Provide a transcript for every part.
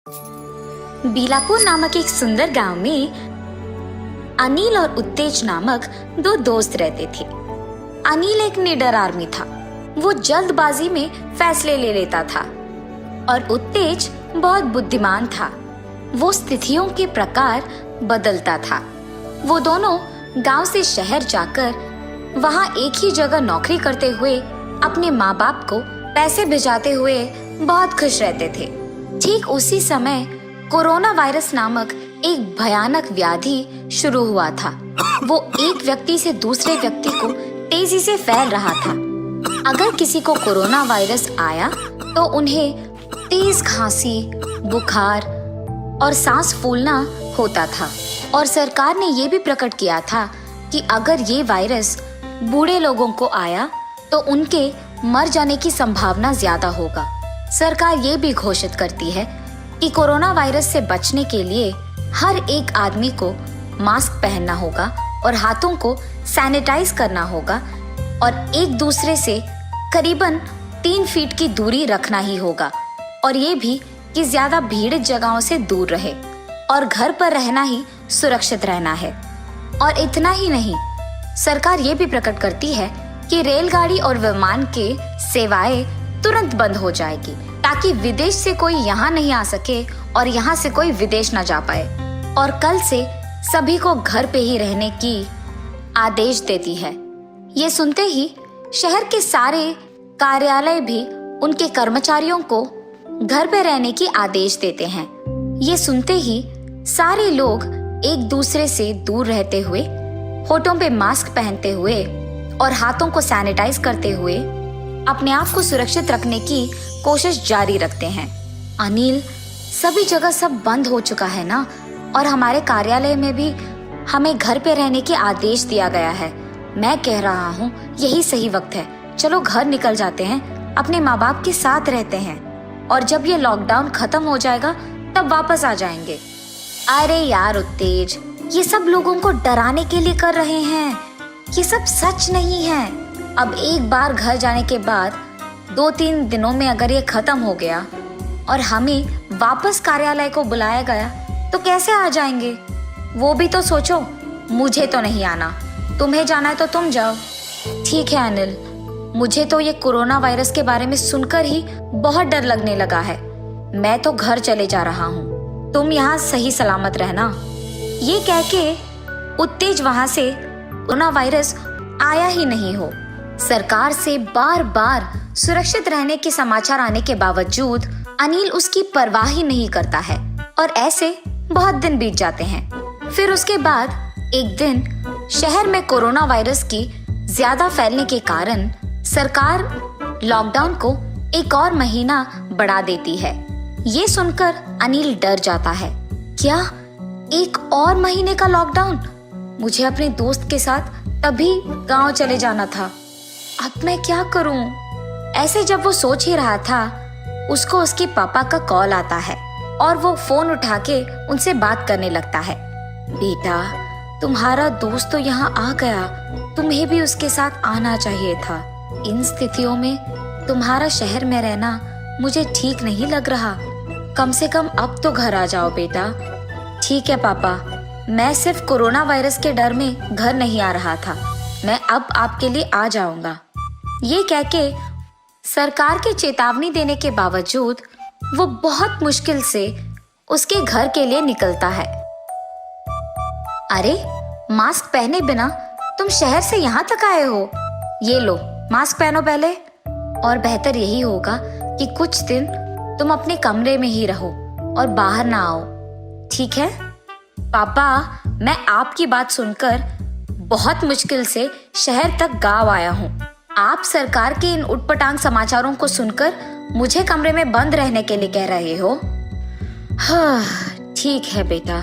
बीलापुर नामक एक सुंदर गांव में अनिल और उत्तेज नामक दो दोस्त रहते थे। अनिल एक निडर आदमी था। वो जल्दबाजी में फैसले ले लेता था और उत्तेज बहुत बुद्धिमान था। वो स्थितियों के प्रकार बदलता था। वो दोनों गांव से शहर जाकर वहां एक ही जगह नौकरी करते हुए अपने माँ बाप को पैसे भिजाते हुए बहुत खुश रहते थे। ठीक उसी समय कोरोना वायरस नामक एक भयानक व्याधि शुरू हुआ था। वो एक व्यक्ति से दूसरे व्यक्ति को तेजी से फैल रहा था। अगर किसी को कोरोना वायरस आया तो उन्हें तेज खांसी, बुखार और सांस फूलना होता था। और सरकार ने ये भी प्रकट किया था कि अगर ये वायरस बूढ़े लोगों को आया तो उनके मर जाने की संभावना ज्यादा होगा। सरकार ये भी घोषित करती है कि कोरोना वायरस से बचने के लिए हर एक आदमी को मास्क पहनना होगा और हाथों को सैनिटाइज करना होगा और एक दूसरे से करीबन 3 फीट की दूरी रखना ही होगा। और ये भी कि ज्यादा भीड़ जगहों से दूर रहे और घर पर रहना ही सुरक्षित रहना है। और इतना ही नहीं, सरकार ये भी प्रकट करती है कि रेलगाड़ी और विमान के सेवाएं तुरंत बंद हो जाएगी ताकि विदेश से कोई यहाँ नहीं आ सके और यहाँ से कोई विदेश न जा पाए। और कल से सभी को घर पे ही रहने की आदेश देती है। ये सुनते ही शहर के सारे कार्यालय भी उनके कर्मचारियों को घर पे रहने की आदेश देते हैं। ये सुनते ही सारे लोग एक दूसरे से दूर रहते हुए, होठों पे मास्क पहनते हुए और हाथों को सैनिटाइज करते हुए अपने आप को सुरक्षित रखने की कोशिश जारी रखते हैं। अनिल, सभी जगह सब बंद हो चुका है ना, और हमारे कार्यालय में भी हमें घर पे रहने के आदेश दिया गया है। मैं कह रहा हूँ यही सही वक्त है। चलो घर निकल जाते हैं, अपने माँ बाप के साथ रहते हैं और जब ये लॉकडाउन खत्म हो जाएगा तब वापस आ जाएंगे। अरे यार उत्तेज, ये सब लोगों को डराने के लिए कर रहे हैं। ये सब सच नहीं है। अब एक बार घर जाने के बाद 2-3 दिनों में अगर ये खत्म हो गया और हमें वापस कार्यालय को बुलाया गया तो कैसे आ जाएंगे? वो भी तो सोचो। मुझे तो नहीं आना, तुम्हें जाना है तो तुम जाओ। ठीक है अनिल, मुझे तो ये कोरोना वायरस के बारे में सुनकर ही बहुत डर लगने लगा है। मैं तो घर चले जा रहा हूँ, तुम यहाँ सही सलामत रहना। ये कह के उत्तेज वहां से कोरोना वायरस आया ही नहीं हो। सरकार से बार बार सुरक्षित रहने के समाचार आने के बावजूद अनिल उसकी परवाह ही नहीं करता है और ऐसे बहुत दिन बीत जाते हैं। फिर उसके बाद एक दिन शहर में कोरोना वायरस की ज्यादा फैलने के कारण सरकार लॉकडाउन को एक और महीना बढ़ा देती है। ये सुनकर अनिल डर जाता है। क्या एक और महीने का लॉकडाउन? मुझे अपने दोस्त के साथ तभी गांव चले जाना था। अब मैं क्या करूं? ऐसे जब वो सोच ही रहा था, उसको उसके पापा का कॉल आता है और वो फोन उठा के उनसे बात करने लगता है। बेटा, तुम्हारा दोस्त तो यहाँ आ गया, तुम्हें भी उसके साथ आना चाहिए था। इन स्थितियों में तुम्हारा शहर में रहना मुझे ठीक नहीं लग रहा। कम से कम अब तो घर आ जाओ बेटा। ठीक है पापा, मैं सिर्फ कोरोना वायरस के डर में घर नहीं आ रहा था। मैं अब आपके लिए आ जाऊंगा। ये कह के सरकार के चेतावनी देने के बावजूद वो बहुत मुश्किल से उसके घर के लिए निकलता है। अरे, मास्क पहने बिना तुम शहर से यहाँ तक आए हो? ये लो, मास्क पहनो पहले। और बेहतर यही होगा कि कुछ दिन तुम अपने कमरे में ही रहो और बाहर ना आओ, ठीक है? पापा, मैं आपकी बात सुनकर बहुत मुश्किल से शहर तक गांव आया हूँ। आप सरकार के इन उटपटांग समाचारों को सुनकर मुझे कमरे में बंद रहने के लिए कह रहे हो? हाँ, ठीक है बेटा,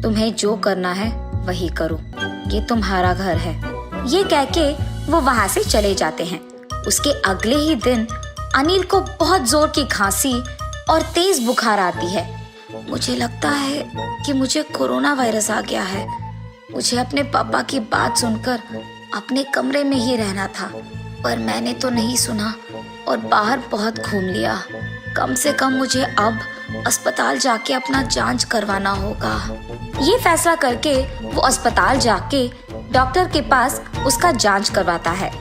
तुम्हें जो करना है वही करो, ये तुम्हारा घर है। ये कह के वो वहां से चले जाते हैं। उसके अगले ही दिन अनिल को बहुत जोर की खांसी और तेज बुखार आती है। मुझे लगता है कि मुझे कोरोना वायरस आ गया है। मुझे अपने पापा की बात सुनकर अपने कमरे में ही रहना था, पर मैंने तो नहीं सुना और बाहर बहुत घूम लिया। कम से कम मुझे अब अस्पताल जाके अपना जांच करवाना होगा। ये फैसला करके वो अस्पताल जाके डॉक्टर के पास उसका जांच करवाता है।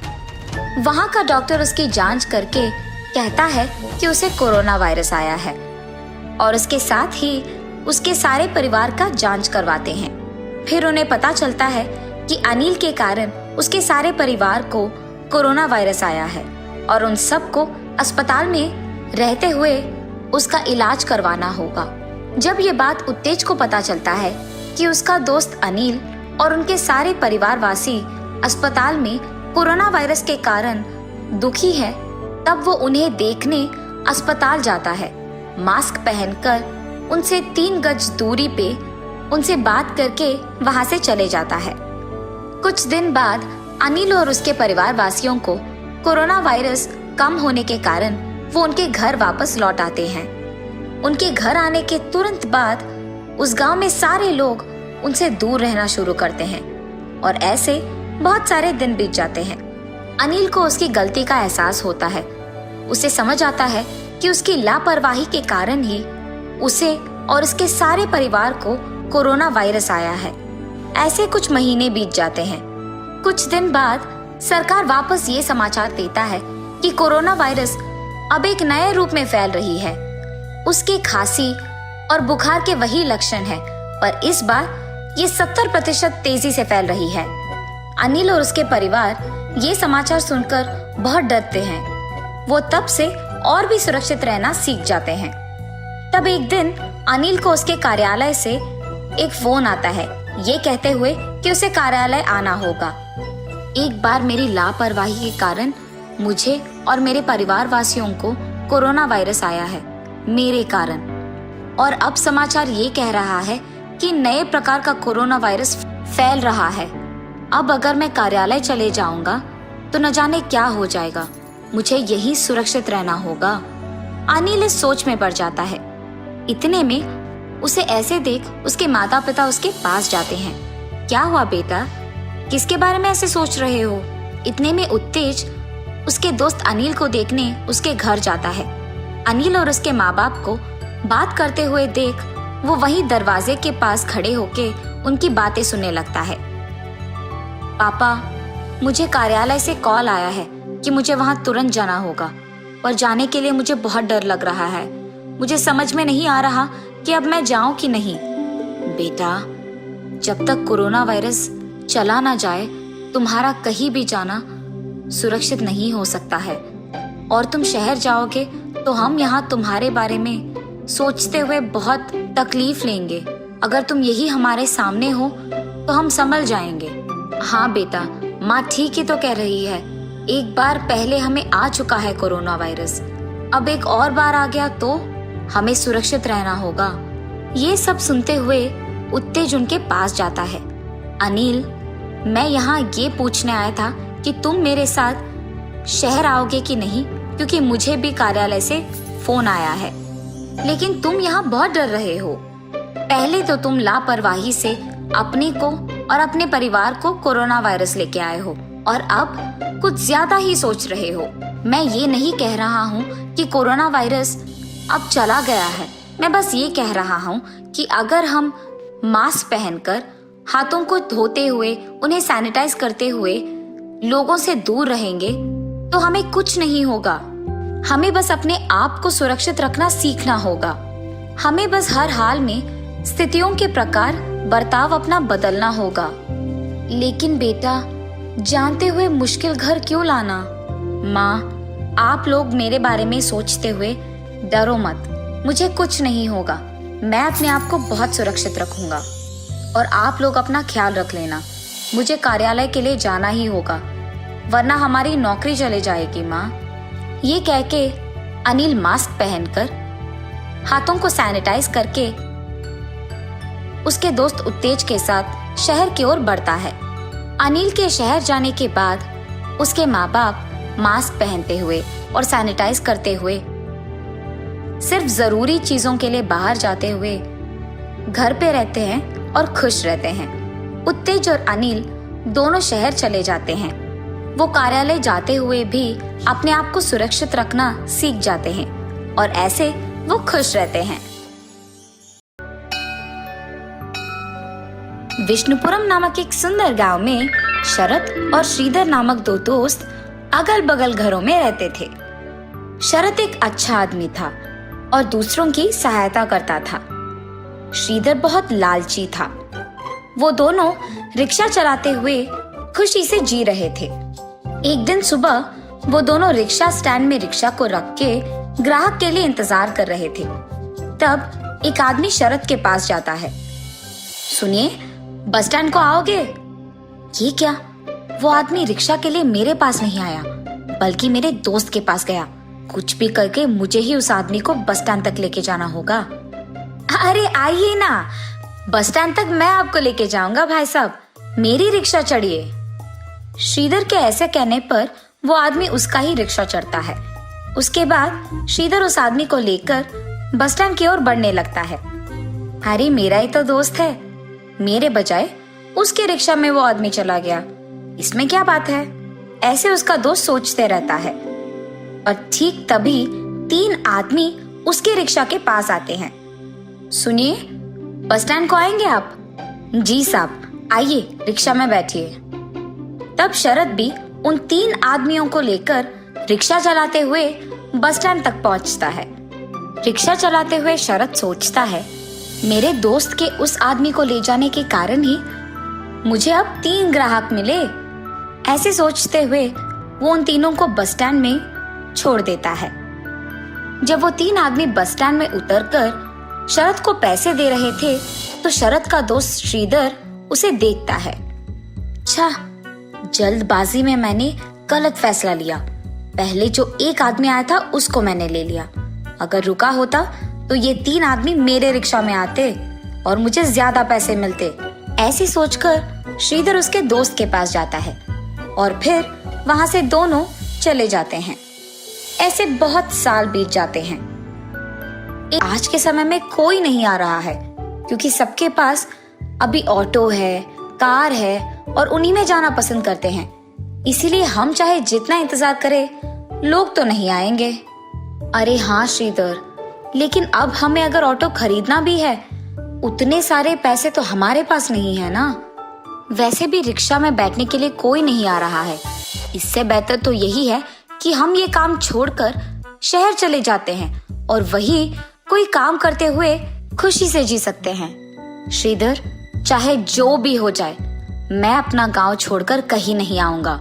वहाँ का डॉक्टर उसकी जांच करके कहता है कि उसे कोरोना वायरस आया है और उसके साथ ही उसके सारे परिवार का जांच करवाते हैं। फिर उन्हें पता चलता है कि अनिल के कारण उसके सारे परिवार को कोरोना वायरस आया है और उन सबको अस्पताल में रहते हुए उसका इलाज करवाना होगा। जब ये बात उत्तेज को पता चलता है कि उसका दोस्त अनिल और उनके सारे परिवारवासी अस्पताल में कोरोना वायरस के कारण दुखी है, तब वो उन्हें देखने अस्पताल जाता है। मास्क पहनकर उनसे 3 गज दूरी पे उनसे बात करके वहां से चले जाता है। कुछ दिन बाद अनिल और उसके परिवार वासियों को कोरोना वायरस कम होने के कारण वो उनके घर वापस लौट आते हैं। उनके घर आने के तुरंत बाद उस गांव में सारे लोग उनसे दूर रहना शुरू करते हैं और ऐसे बहुत सारे दिन बीत जाते हैं। अनिल को उसकी गलती का एहसास होता है। उसे समझ आता है कि उसकी लापरवाही के कारण ही उसे और उसके सारे परिवार को कोरोना वायरस आया है। ऐसे कुछ महीने बीत जाते हैं। कुछ दिन बाद सरकार वापस ये समाचार देता है कि कोरोना वायरस अब एक नए रूप में फैल रही है। उसके खांसी और बुखार के वही लक्षण हैं, पर इस बार ये 70% तेजी से फैल रही है। अनिल और उसके परिवार ये समाचार सुनकर बहुत डरते हैं। वो तब से और भी सुरक्षित रहना सीख जाते हैं। तब एक दिन अनिल को उसके कार्यालय से एक फोन आता है, ये कहते हुए कि उसे कार्यालय आना होगा। एक बार मेरी लापरवाही के कारण मुझे और मेरे परिवार वासियों को कोरोना वायरस आया है, मेरे कारण। और अब समाचार ये कह रहा है कि नए प्रकार का कोरोना वायरस फैल रहा है। अब अगर मैं कार्यालय चले जाऊंगा तो न जाने क्या हो जाएगा। मुझे यही सुरक्षित रहना होगा। अनिल इस सोच में पड़ जाता है। इतने में उसे ऐसे देख उसके माता पिता उसके पास जाते हैं। क्या हुआ बेटा, किसके बारे में ऐसे सोच रहे हो? इतने में उत्तेज उसके दोस्त अनिल को देखने उसके घर जाता है। अनिल और उसके माँ बाप को बात करते हुए देख वो वहीं दरवाजे के पास खड़े होके उनकी बातें सुनने लगता है। पापा, मुझे कार्यालय से कॉल आया है कि मुझे वहां तुरंत जाना होगा, पर जाने के लिए मुझे बहुत डर लग रहा है। मुझे समझ में नहीं आ रहा कि अब मैं जाऊं कि नहीं। बेटा, जब तक कोरोना वायरस चला ना जाए तुम्हारा कहीं भी जाना सुरक्षित नहीं हो सकता है। और तुम शहर जाओगे तो हम यहाँ तुम्हारे बारे में सोचते हुए बहुत तकलीफ लेंगे। अगर तुम यही हमारे सामने हो तो हम संभल जाएंगे। हाँ बेटा, माँ ठीक ही तो कह रही है। एक बार पहले हमें आ चुका है कोरोना वायरस, अब एक और बार आ गया तो हमें सुरक्षित रहना होगा। ये सब सुनते हुए उत्तेज उनके पास जाता है। अनिल, मैं यहाँ ये पूछने आया था कि तुम मेरे साथ शहर आओगे कि नहीं, क्योंकि मुझे भी कार्यालय से फोन आया है। लेकिन तुम यहाँ बहुत डर रहे हो। पहले तो तुम लापरवाही से अपने को और अपने परिवार को कोरोना वायरस लेके आए हो और अब कुछ ज्यादा ही सोच रहे हो। मैं ये नहीं कह रहा हूँ कि कोरोना वायरस अब चला गया है। मैं बस ये कह रहा हूँ कि अगर हम मास्क पहनकर हाथों को धोते हुए उन्हें सैनिटाइज करते हुए लोगों से दूर रहेंगे तो हमें कुछ नहीं होगा। हमें बस अपने आप को सुरक्षित रखना सीखना होगा। हमें बस हर हाल में स्थितियों के प्रकार बर्ताव अपना बदलना होगा। लेकिन बेटा, जानते हुए मुश्किल घर क्यों लाना? माँ, आप लोग मेरे बारे में सोचते हुए डरो मत। मुझे कुछ नहीं होगा। मैं अपने आप को बहुत सुरक्षित रखूंगा और आप लोग अपना ख्याल रख लेना। मुझे कार्यालय के लिए जाना ही होगा, वरना हमारी नौकरी चले जाएगी माँ। ये कह के अनिल मास्क पहनकर हाथों को सैनिटाइज करके उसके दोस्त उत्तेज के साथ शहर की ओर बढ़ता है। अनिल के शहर जाने के बाद उसके माँ बाप मास्क पहनते हुए और सैनिटाइज करते हुए सिर्फ जरूरी चीजों के लिए बाहर जाते हुए घर पे रहते हैं और खुश रहते हैं। उत्तेज और अनिल दोनों शहर चले जाते हैं। वो कार्यालय जाते हुए भी अपने आप को सुरक्षित रखना सीख जाते हैं और ऐसे वो खुश रहते हैं। विष्णुपुरम नामक एक सुंदर गांव में शरत और श्रीधर नामक दो दोस्त अगल बगल घरों में रहते थे। शरत एक अच्छा आदमी था और दूसरों की सहायता करता था। श्रीधर बहुत लालची था। वो दोनों रिक्शा चलाते हुए खुशी से जी रहे थे। एक दिन सुबह वो दोनों रिक्शा स्टैंड में रिक्शा को रख के ग्राहक के लिए इंतजार कर रहे थे। तब एक आदमी शरत के पास जाता है। सुनिए, बस स्टैंड को आओगे? ये क्या? वो आदमी रिक्शा के लिए मेरे पास नहीं आया, बल्कि मेरे दोस्त के पास गया। कुछ भी करके मुझे ही उस आदमी को बस स्टैंड तक लेके जाना होगा। अरे आइए ना, बस स्टैंड तक मैं आपको लेके जाऊंगा भाई साहब, मेरी रिक्शा चढ़िए। श्रीधर के ऐसे कहने पर वो आदमी उसका ही रिक्शा चढ़ता है। उसके बाद श्रीधर उस आदमी को लेकर बस स्टैंड की ओर बढ़ने लगता है। अरे मेरा ही तो दोस्त है, मेरे बजाय उसके रिक्शा में वो आदमी चला गया, इसमें क्या बात है? ऐसे उसका दोस्त सोचते रहता है। और ठीक तभी 3 आदमी उसके रिक्शा के पास आते हैं। सुनिए, बस स्टैंड को आएंगे आप? जी साहब, आइए रिक्शा में बैठिए। तब शरत भी उन 3 आदमियों को लेकर रिक्शा चलाते हुए बस स्टैंड तक पहुंचता है। रिक्शा चलाते हुए शरत सोचता है, मेरे दोस्त के उस आदमी को ले जाने के कारण ही मुझे अब 3 ग्राहक मिले। ऐसे सोचते हुए वो उन तीनों को बस स्टैंड में छोड़ देता है। जब वो 3 आदमी बस स्टैंड में उतरकर शरत को पैसे दे रहे थे तो शरत का दोस्त श्रीधर उसे देखता है। अच्छा, जल्दबाजी में मैंने गलत फैसला लिया। पहले जो एक आदमी आया था उसको मैंने ले लिया। अगर रुका होता तो ये 3 आदमी मेरे रिक्शा में आते और मुझे ज्यादा पैसे मिलते। ऐसी सोचकर श्रीधर उसके दोस्त के पास जाता है और फिर वहां से दोनों चले जाते हैं। ऐसे बहुत साल बीत जाते हैं। आज के समय में कोई नहीं आ रहा है क्योंकि सबके पास अभी ऑटो है, कार है और उन्हीं में जाना पसंद करते हैं। इसीलिए हम चाहे जितना इंतजार करें, लोग तो नहीं आएंगे। अरे हाँ श्रीधर, लेकिन अब हमें अगर ऑटो खरीदना भी है, उतने सारे पैसे तो हमारे पास नहीं है ना। वैसे भी रिक्शा में बैठने के लिए कोई नहीं आ रहा है। इससे बेहतर तो यही है कि हम ये काम छोड़कर शहर चले जाते हैं और वही कोई काम करते हुए खुशी से जी सकते हैं। श्रीधर, चाहे जो भी हो जाए, मैं अपना गांव छोड़कर कहीं नहीं आऊंगा।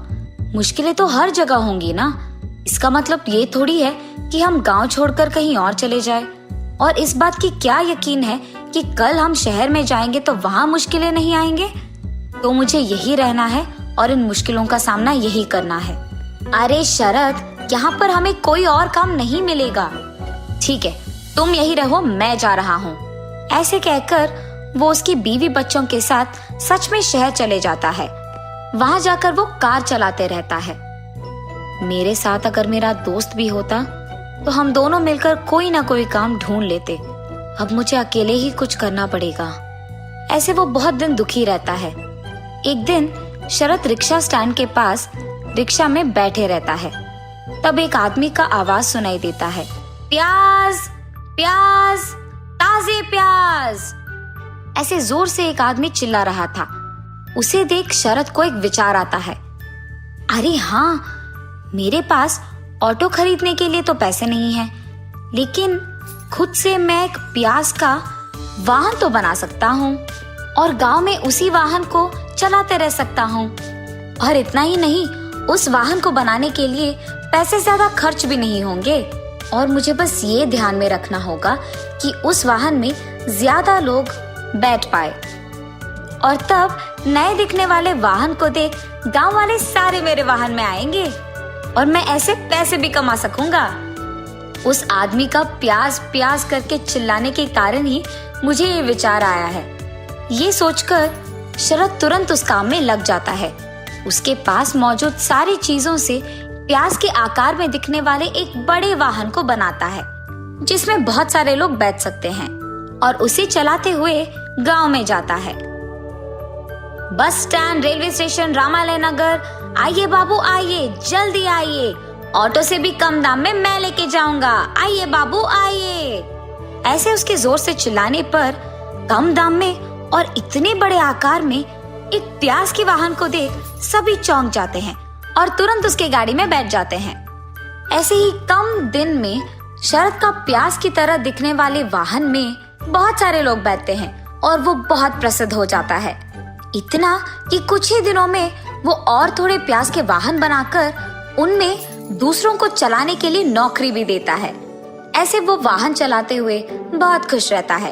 मुश्किलें तो हर जगह होंगी ना। इसका मतलब ये थोड़ी है कि हम गांव छोड़कर कहीं और चले जाए। और इस बात की क्या यकीन है कि कल हम शहर में जाएंगे तो वहां मुश्किलें नहीं आएंगे? तो मुझे यही रहना है और इन मुश्किलों का सामना यही करना है। अरे शरत, यहाँ पर हमें कोई और काम नहीं मिलेगा। ठीक है, तुम यही रहो, मैं जा रहा हूँ। ऐसे कहकर वो उसकी बीवी बच्चों के साथ सच में शहर चले जाता है। वहां जाकर वो कार चलाते रहता है। मेरे साथ अगर मेरा दोस्त भी होता तो हम दोनों मिलकर कोई ना कोई काम ढूंढ लेते। अब मुझे अकेले ही कुछ करना पड़ेगा। ऐसे वो बहुत दिन दुखी रहता है। एक दिन शरत रिक्शा स्टैंड के पास रिक्शा में बैठे रहता है। तब एक आदमी का आवाज सुनाई देता है, प्याज प्याज, ताजे प्याज। ऐसे जोर से एक आदमी चिल्ला रहा था। उसे देख शरत को एक विचार आता है। अरे हाँ, मेरे पास ऑटो खरीदने के लिए तो पैसे नहीं है, लेकिन खुद से मैं एक प्याज का वाहन तो बना सकता हूँ और गांव में उसी वाहन को चलाते रह सकता हूँ। और इतना ही नहीं, उस वाहन को बनाने के लिए पैसे ज्यादा खर्च भी नहीं होंगे और मुझे बस ये ध्यान में रखना होगा कि उस वाहन में ज्यादा लोग बैठ पाए। और तब नए दिखने वाले वाहन को देख गांव वाले सारे मेरे वाहन में आएंगे और मैं ऐसे पैसे भी कमा सकूंगा। उस आदमी का प्याज प्याज करके चिल्लाने के कारण ही मुझे ये विचार आया है। ये सोचकर शरत तुरंत उस काम में लग जाता है। उसके पास मौजूद सारी चीजों से प्याज के आकार में दिखने वाले एक बड़े वाहन को बनाता है जिसमें बहुत सारे लोग बैठ सकते हैं और उसे चलाते हुए गांव में जाता है। Bus stand, railway station, Ramalaya नगर, आइए बाबू आइए, जल्दी आइए, ऑटो से भी कम दाम में मैं लेके जाऊंगा, आइए बाबू आइए। ऐसे उसके जोर से चिल्लाने पर कम दाम में और इतने बड़े आकार में एक प्याज के वाहन को देख सभी चौंक जाते हैं और तुरंत उसके गाड़ी में बैठ जाते हैं। ऐसे ही कम दिन में शरद का प्याज की तरह दिखने वाले वाहन में बहुत सारे लोग बैठते हैं और वो बहुत प्रसिद्ध हो जाता है। इतना कि कुछ ही दिनों में वो और थोड़े प्याज के वाहन बनाकर उनमें दूसरों को चलाने के लिए नौकरी भी देता है। ऐसे वो वाहन चलाते हुए बहुत खुश रहता है।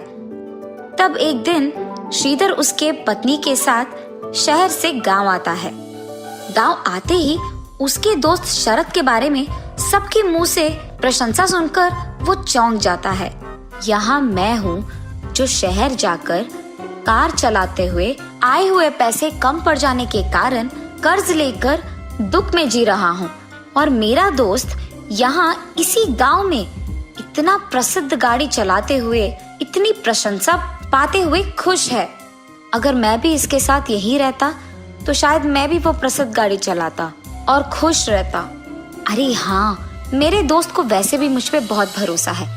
तब एक दिन श्रीधर उसके पत्नी के साथ शहर से गांव आता है। गांव आते ही उसके दोस्त शरद के बारे में सबके मुंह से प्रशंसा सुनकर वो चौंक जाता है। यहाँ मैं हूँ जो शहर जाकर कार चलाते हुए आए हुए पैसे कम पड़ जाने के कारण कर्ज लेकर दुख में जी रहा हूँ, और मेरा दोस्त यहाँ इसी गांव में इतना प्रसिद्ध गाड़ी चलाते हुए इतनी प्रशंसा पाते हुए खुश है। अगर मैं भी इसके साथ यही रहता तो शायद मैं भी वो प्रसिद्ध गाड़ी चलाता और खुश रहता। अरे हाँ, मेरे दोस्त को वैसे भी मुझ पे बहुत भरोसा है,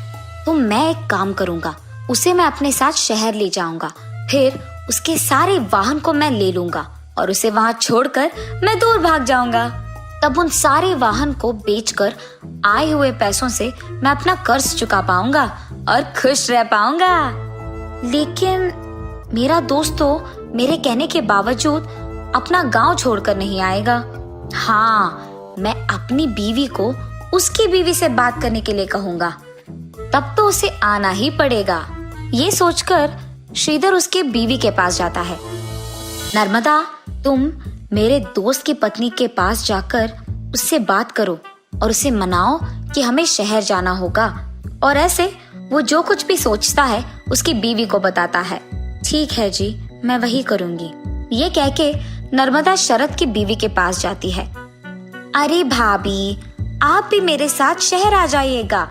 तो मैं एक काम करूँगा, उसे मैं अपने साथ शहर ले जाऊंगा। फिर उसके सारे वाहन को मैं ले लूंगा और उसे वहाँ छोड़कर मैं दूर भाग जाऊंगा। तब उन सारे वाहन को बेचकर आए हुए पैसों से मैं अपना कर्ज चुका पाऊंगा और खुश रह पाऊंगा। लेकिन मेरा दोस्त तो मेरे कहने के बावजूद अपना गांव छोड़कर नहीं आएगा। हाँ, मैं अपनी बीवी को उसकी बीवी से बात करने के लिए कहूंगा, तब तो उसे आना ही पड़ेगा। ये सोचकर श्रीधर उसके बीवी के पास जाता है। नर्मदा, तुम मेरे दोस्त की पत्नी के पास जाकर उससे बात करो और उसे मनाओ कि हमें शहर जाना होगा, और ऐसे वो जो कुछ भी सोचता है उसकी बीवी को बताता है। ठीक है जी, मैं वही करूंगी। ये कह के नर्मदा शरद की बीवी के पास जाती है। अरे भाभी, आप भी मेरे साथ शहर आ जाइएगा।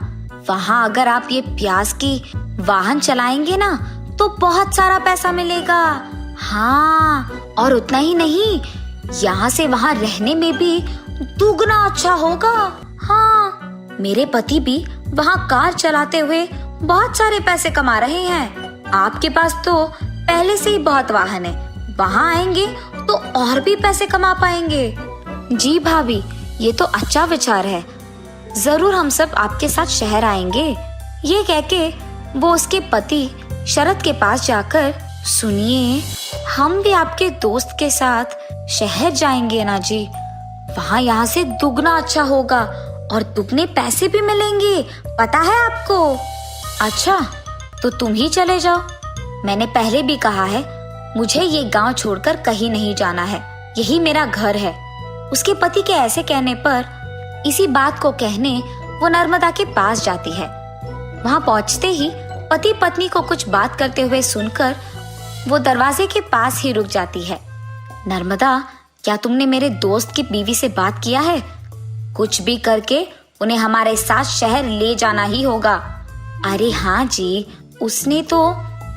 वहाँ अगर आप ये प्याज की वाहन चलाएंगे ना तो बहुत सारा पैसा मिलेगा। हाँ, और उतना ही नहीं, यहाँ से वहाँ रहने में भी दुगना अच्छा होगा। हाँ, मेरे पति भी वहाँ कार चलाते हुए बहुत सारे पैसे कमा रहे हैं। आपके पास तो पहले से ही बहुत वाहन है, वहाँ आएंगे तो और भी पैसे कमा पाएंगे। जी भाभी, ये तो अच्छा विचार है, जरूर हम सब आपके साथ शहर आएंगे। ये कह के वो उसके पति शरद के पास जाकर, सुनिए, हम भी आपके दोस्त के साथ शहर जाएंगे ना जी। वहाँ यहाँ से दुगना अच्छा होगा और दुगने पैसे भी मिलेंगे, पता है आपको। अच्छा, तो तुम ही चले जाओ। मैंने पहले भी कहा है, मुझे ये गांव छोड़कर कहीं नहीं जाना है, यही मेरा घर है। उसके पति के ऐसे कहने पर इसी बात को कहने वो नर्मदा के पास जाती है। वहाँ पहुँचते ही पति पत्नी को कुछ बात करते हुए सुनकर वो दरवाजे के पास ही रुक जाती है। नर्मदा, क्या तुमने मेरे दोस्त की बीवी से बात किया है? कुछ भी करके उन्हें हमारे साथ शहर ले जाना ही होगा। अरे हाँ जी, उसने तो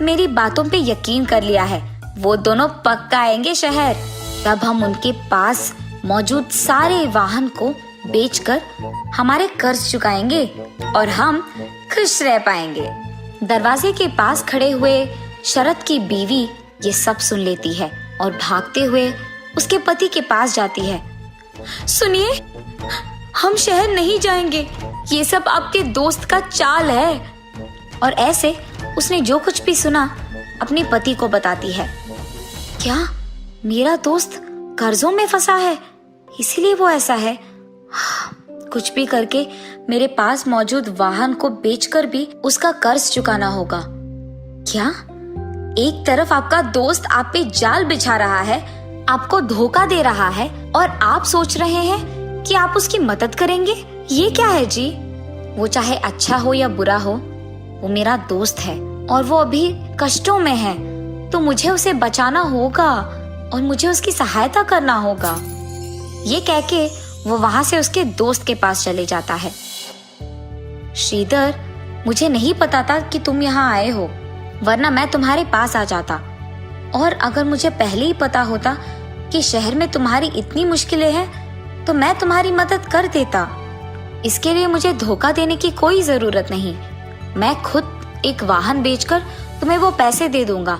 मेरी बातों पे यकीन कर लिया है, वो दोनों पक्का आएंगे शहर। तब हम उनके पास मौजूद सारे वाहन को बेचकर हमारे कर्ज चुकाएंगे और हम खुश रह पाएंगे। दरवाजे के पास खड़े हुए शरद की बीवी ये सब सुन लेती है और भागते हुए उसके पति के पास जाती है। सुनिए, हम शहर नहीं जाएंगे, ये सब आपके दोस्त का चाल है। और ऐसे उसने जो कुछ भी सुना अपने पति को बताती है। क्या मेरा दोस्त कर्जों में फंसा है, इसीलिए वो ऐसा है? कुछ भी करके मेरे पास मौजूद वाहन को बेचकर भी उसका कर्ज चुकाना होगा। क्या एक तरफ आपका दोस्त आप पे जाल बिछा रहा है, आपको धोखा दे रहा है, और आप सोच रहे हैं कि आप उसकी मदद करेंगे? ये क्या है जी? वो चाहे अच्छा हो या बुरा हो, वो मेरा दोस्त है और वो अभी कष्टों में है, तो मुझे उसे बचाना होगा और मुझे उसकी सहायता करना होगा। ये कह के वो वहां से उसके दोस्त के पास चले जाता है। श्रीधर, मुझे नहीं पता था कि तुम यहाँ आए हो, वरना मैं तुम्हारे पास आ जाता। और अगर मुझे पहले ही पता होता कि शहर में तुम्हारी इतनी मुश्किलें हैं, तो मैं तुम्हारी मदद कर देता। इसके लिए मुझे धोखा देने की कोई जरूरत नहीं। मैं खुद एक वाहन बेचकर तुम्हें वो पैसे दे दूंगा।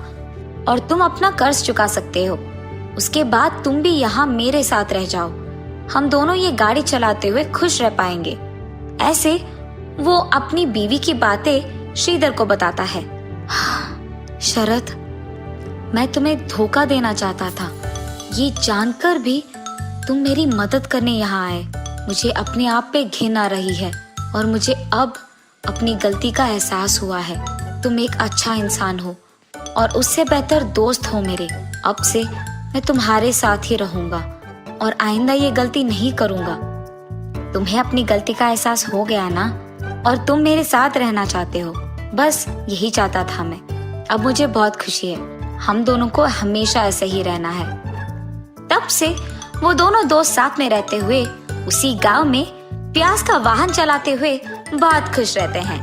और तुम अपना कर्ज चुका सकते हो। उसके बाद तुम भी यहाँ मेरे साथ रह जाओ। हम दोनों ये गाड़ी चलाते हुए खुश रह पाएंगे। ऐसे वो अपनी बीवी की बातें श्रीधर को बताता है। शरद, मैं तुम्हें धोखा देना चाहता था। ये जानकर भी तुम मेरी मदद करने यहाँ आए। मुझे अपने आप पे घिन आ रही है और मुझे अब अपनी गलती का एहसास हुआ है। तुम एक अच्छा इंसान हो और उससे बेहतर दोस्त हो मेरे। अब से मैं तुम्हारे साथ ही रहूंगा और आइंदा ये गलती नहीं करूंगा। तुम्हें अपनी गलती का एहसास हो गया ना, और तुम मेरे साथ रहना चाहते हो। बस यही चाहता था मैं। अब मुझे बहुत खुशी है। हम दोनों को हमेशा ऐसे ही रहना है। तब से वो दोनों दोस्त साथ में रहते हुए उसी गांव में प्याज का वाहन चलाते हुए बहुत खुश रहते हैं।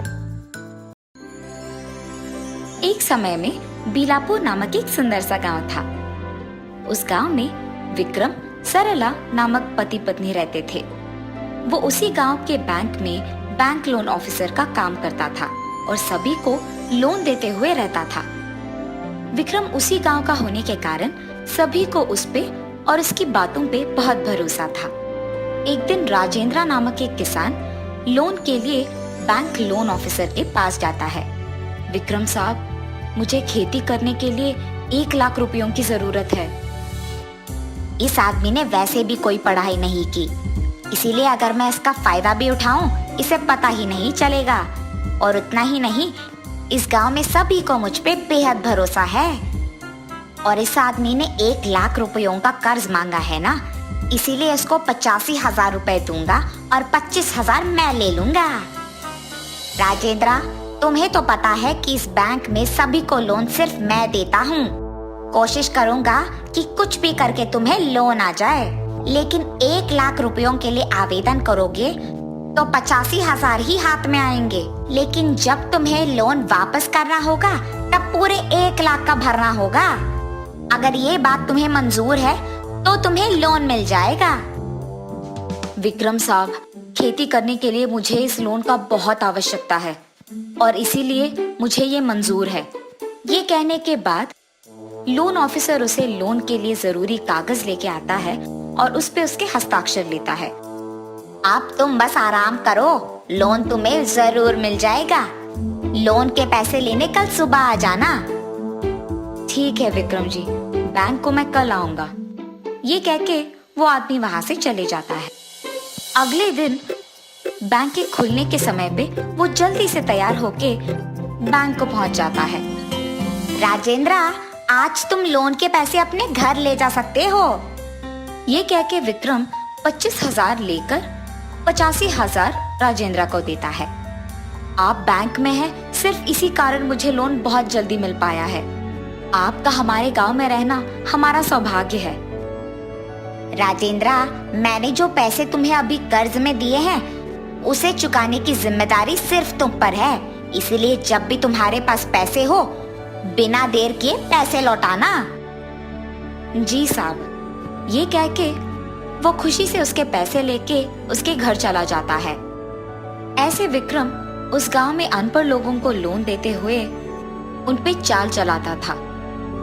एक समय में बीलापुर नामक एक सुंदर सा गांव था। उस गांव में विक्रम सरला नामक पति पत्नी रहते थे। वो उसी गांव के बैंक में बैंक लोन ऑफिसर का काम करता था और सभी को लोन देते हुए रहता था। विक्रम उसी गांव का होने के कारण सभी को उस पे और उसकी बातों पे बहुत भरोसा था। एक दिन राजेंद्र नामक एक किसान लोन के लिए बैंक लोन ऑफिसर के पास जाता है। विक्रम साहब, मुझे खेती करने के लिए 1 लाख रुपयों की जरूरत है। इस आदमी ने वैसे भी कोई पढ़ाई नहीं की, इसीलिए अगर मैं इसका फायदा भी उठाऊं, इसे पता ही नहीं चलेगा। और उतना ही नहीं, इस गांव में सभी को मुझ पे बेहद भरोसा है। और इस आदमी ने 1 लाख रुपयों का कर्ज मांगा है ना, इसीलिए इसको 85,000 रुपए दूंगा और 25,000 मैं ले लूंगा। राजेंद्र, तुम्हें तो पता है कि इस बैंक में सभी को लोन सिर्फ मैं देता हूँ। कोशिश करूंगा कि कुछ भी करके तुम्हें लोन आ जाए, लेकिन 1 लाख रुपयों के लिए आवेदन करोगे तो 85,000 ही हाथ में आएंगे। लेकिन जब तुम्हें लोन वापस करना होगा तब पूरे 1 लाख का भरना होगा। अगर ये बात तुम्हें मंजूर है तो तुम्हें लोन मिल जाएगा। विक्रम साहब, खेती करने के लिए मुझे इस लोन का बहुत आवश्यकता है और इसीलिए मुझे ये मंजूर है। ये कहने के बाद लोन ऑफिसर उसे लोन के लिए जरूरी कागज लेके आता है और उस पे उसके हस्ताक्षर लेता है। अब तुम बस आराम करो, लोन तुम्हें जरूर मिल जाएगा। लोन के पैसे लेने कल सुबह आ जाना। ठीक है विक्रम जी, बैंक को मैं कल आऊंगा। ये कह के वो आदमी वहां से चले जाता है। अगले दिन बैंक के खुलने के समय पे वो जल्दी से तैयार होके बैंक को पहुंच जाता है। राजेंद्र, आज तुम लोन के पैसे अपने घर ले जा सकते हो। ये कह के विक्रम 25,000 लेकर 85,000 राजेंद्र को देता है। आप बैंक में हैं, सिर्फ इसी कारण मुझे लोन बहुत जल्दी मिल पाया है। आपका हमारे गांव में रहना हमारा सौभाग्य है। राजेंद्र, मैंने जो पैसे तुम्हें अभी कर्ज में दिए हैं उसे चुकाने की जिम्मेदारी सिर्फ तुम पर है। इसलिए जब भी तुम्हारे पास पैसे हो, बिना देर किए पैसे लौटाना। जी साहब। ये कह के वो खुशी से उसके पैसे लेके उसके घर चला जाता है। ऐसे विक्रम उस गांव में अनपढ़ लोगों को लोन देते हुए उन पे चाल चलाता था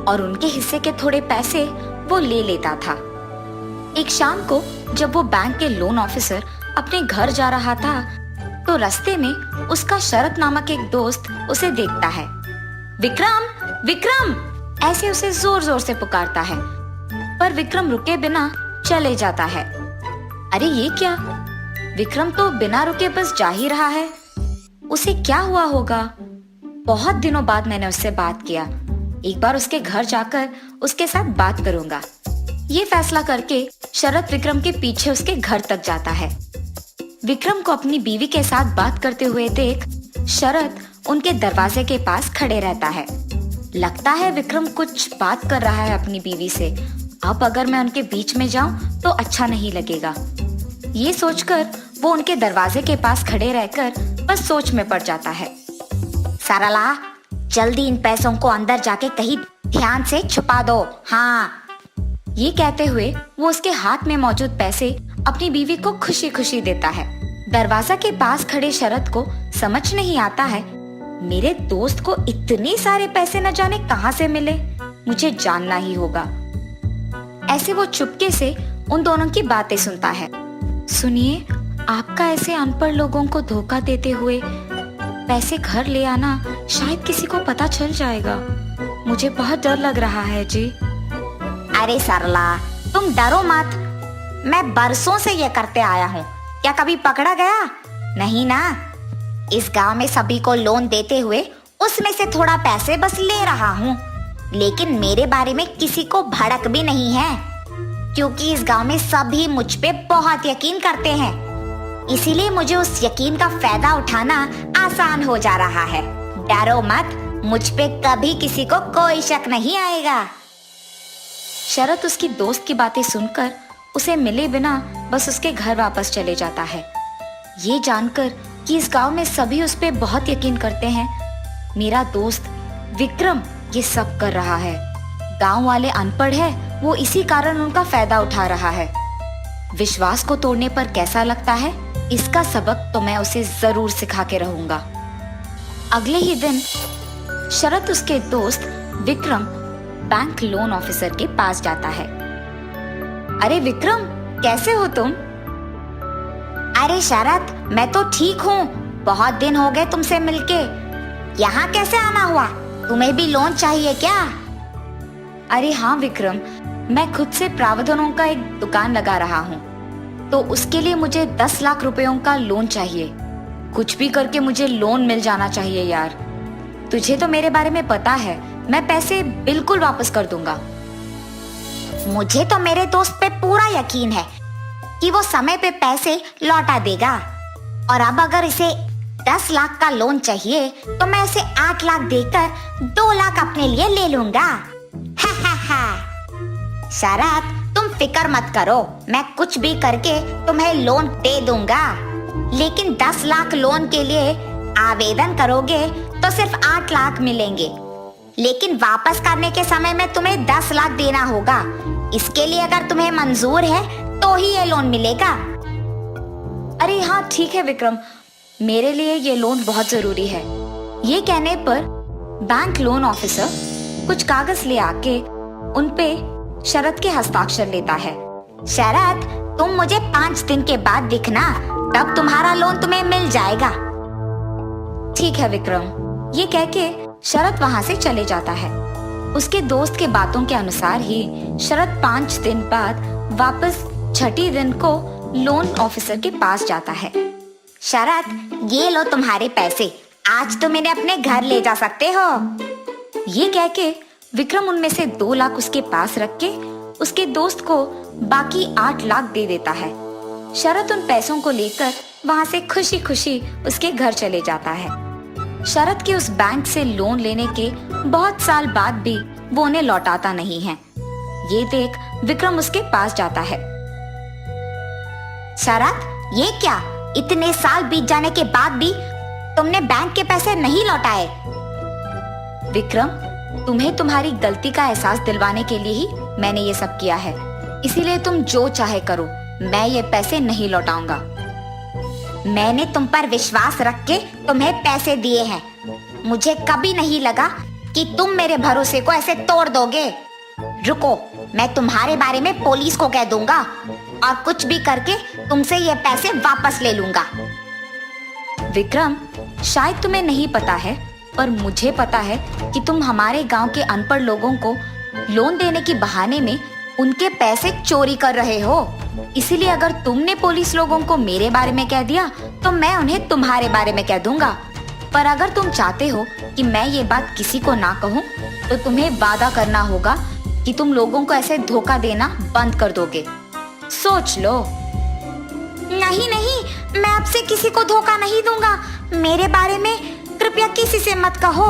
और उनके हिस्से के थोड़े पैसे वो ले लेता था। एक शाम को जब वो बैंक के लोन ऑफिसर अपने घर जा रहा था तो रास्ते में उसका शरद नामक एक दोस्त उसे देखता है। विक्रम, विक्रम, ऐसे उसे जोर जोर से पुकारता है, पर विक्रम रुके बिना चले जाता है। अरे ये क्या, विक्रम तो बिना रुके बस जा ही रहा है। उसे क्या हुआ होगा? बहुत दिनों बाद मैंने उससे बात किया। एक बार उसके घर जाकर उसके साथ बात करूंगा। ये फैसला करके शरद विक्रम के पीछे उसके घर तक जाता है। विक्रम को अपनी बीवी के साथ बात करते हुए देख शरद उनके दरवाजे के पास खड़े रहता है। लगता है विक्रम कुछ बात कर रहा है अपनी बीवी से। अब अगर मैं उनके बीच में जाऊं तो अच्छा नहीं लगेगा। ये सोचकर वो उनके दरवाजे के पास खड़े रहकर बस सोच में पड़ जाता है। सरला, जल्दी इन पैसों को अंदर जाके कहीं ध्यान से छुपा दो। हाँ। ये कहते हुए वो उसके हाथ में मौजूद पैसे अपनी बीवी को खुशी खुशी देता है। दरवाजा के पास खड़े शरद को समझ नहीं आता है, मेरे दोस्त को इतने सारे पैसे न जाने कहां से मिले। मुझे जानना ही होगा। ऐसे वो चुपके से उन दोनों की बातें सुनता है। सुनिए, आपका ऐसे अनपढ़ लोगों को धोखा देते हुए पैसे घर ले आना शायद किसी को पता चल जाएगा। मुझे बहुत डर लग रहा है जी। अरे सरला, तुम डरो मत। मैं बरसों से ये करते आया हूँ। क्या कभी पकड़ा गया? नहीं ना। इस गांव में सभी को लोन देते हुए उसमें से थोड़ा पैसे बस ले रहा हूँ। लेकिन मेरे बारे में किसी को भड़क भी नहीं है, क्योंकि इस गांव में सभी मुझ पे बहुत यकीन करते हैं। इसीलिए मुझे उस यकीन का फायदा उठाना आसान हो जा रहा है। डरो मत, मुझ पे कभी किसी को कोई शक नहीं आएगा। शरद उसकी दोस्त की बातें सुनकर उसे मिले बिना बस उसके घर वापस चले जाता है, ये जानकर कि इस गांव में सभी उस पे बहुत यकीन करते हैं। मेरा दोस्त विक्रम ये सब कर रहा है। गांव वाले अनपढ़ है, वो इसी कारण उनका फायदा उठा रहा है। विश्वास को तोड़ने पर कैसा लगता है, इसका सबक तो मैं उसे जरूर सिखा के रहूंगा। अगले ही दिन शरद उसके दोस्त विक्रम बैंक लोन ऑफिसर के पास जाता है। अरे विक्रम, कैसे हो तुम? अरे शरद, मैं तो ठीक हूँ। बहुत दिन हो गए तुमसे मिलके। यहाँ कैसे आना हुआ? तुम्हें भी लोन चाहिए क्या? अरे हाँ विक्रम, मैं खुद से प्रावधानों का एक दुकान लगा रहा हूँ, तो उसके लिए मुझे 10 लाख रुपयों का लोन चाहिए। कुछ भी करके मुझे लोन मिल जाना चाहिए यार। तुझे तो मेरे बारे में पता है, मैं पैसे बिल्कुल वापस कर दूंगा। मुझे तो मेरे दोस्त पे पूरा यकीन है कि वो समय पे पैसे लौटा देगा। और अब अगर इसे 10 लाख का लोन चाहिए तो मैं इसे 8 लाख देकर 2 लाख अपने लिए ले लूंगा। हा हा हा। शरद, तुम फिक्र मत करो, मैं कुछ भी करके तुम्हें लोन दे दूंगा। लेकिन 10 लाख लोन के लिए आवेदन करोगे तो सिर्फ 8 लाख मिलेंगे। लेकिन वापस करने के समय में तुम्हें 10 लाख देना होगा। इसके लिए अगर तुम्हें मंजूर है तो ही ये लोन मिलेगा। अरे हाँ ठीक है विक्रम, मेरे लिए ये लोन बहुत जरूरी है। ये कहने पर बैंक लोन ऑफिसर कुछ कागज ले आके उन पे शरद के हस्ताक्षर लेता है। शरद, तुम मुझे 5 दिन के बाद दिखना, तब तुम्हारा लोन तुम्हें मिल जाएगा। ठीक है विक्रम। ये कह के शरद वहाँ से चले जाता है। उसके दोस्त के बातों के अनुसार ही शरद 5 दिन बाद वापस छठी दिन को लोन ऑफिसर के पास जाता है। शरद, ये लो तुम्हारे पैसे। आज तुम इन्हें अपने घर ले जा सकते हो। ये कह के विक्रम उनमें से 2 लाख उसके पास रख के उसके दोस्त को बाकी 8 लाख दे देता है। शरद उन पैसों को लेकर वहाँ से खुशी खुशी उसके घर चले जाता है। शरद के उस बैंक से लोन लेने के बहुत साल बाद भी वो उन्हें लौटाता नहीं है। ये देख विक्रम उसके पास जाता है। शरद, ये क्या? इतने साल बीत जाने के बाद भी तुमने बैंक के पैसे नहीं लौटाए। विक्रम, तुम्हें तुम्हारी गलती का एहसास दिलवाने के लिए ही मैंने ये सब किया है। इसीलिए तुम जो चाहे करो, मैं ये पैसे नहीं लौटाऊंगा। मैंने तुम पर विश्वास रख के तुम्हें पैसे दिए हैं। मुझे कभी नहीं लगा कि तुम मेरे भरोसे को ऐसे तोड़ दोगे। रुको, मैं तुम्हारे बारे में पुलिस को कह दूंगा और कुछ भी करके तुमसे ये पैसे वापस ले लूंगा। विक्रम, शायद तुम्हें नहीं पता है, पर मुझे पता है कि तुम हमारे गांव के अनपढ़ लोगों को लोन देने के बहाने में उनके पैसे चोरी कर रहे हो। इसीलिए अगर तुमने पुलिस लोगों को मेरे बारे में कह दिया तो मैं उन्हें तुम्हारे बारे में कह दूंगा। पर अगर तुम चाहते हो कि मैं ये बात किसी को ना कहूँ तो तुम्हें वादा करना होगा कि तुम लोगों को ऐसे धोखा देना बंद कर दोगे। सोच लो। नहीं नहीं, मैं आपसे किसी को धोखा नहीं दूंगा। मेरे बारे में कृपया किसी से मत कहो।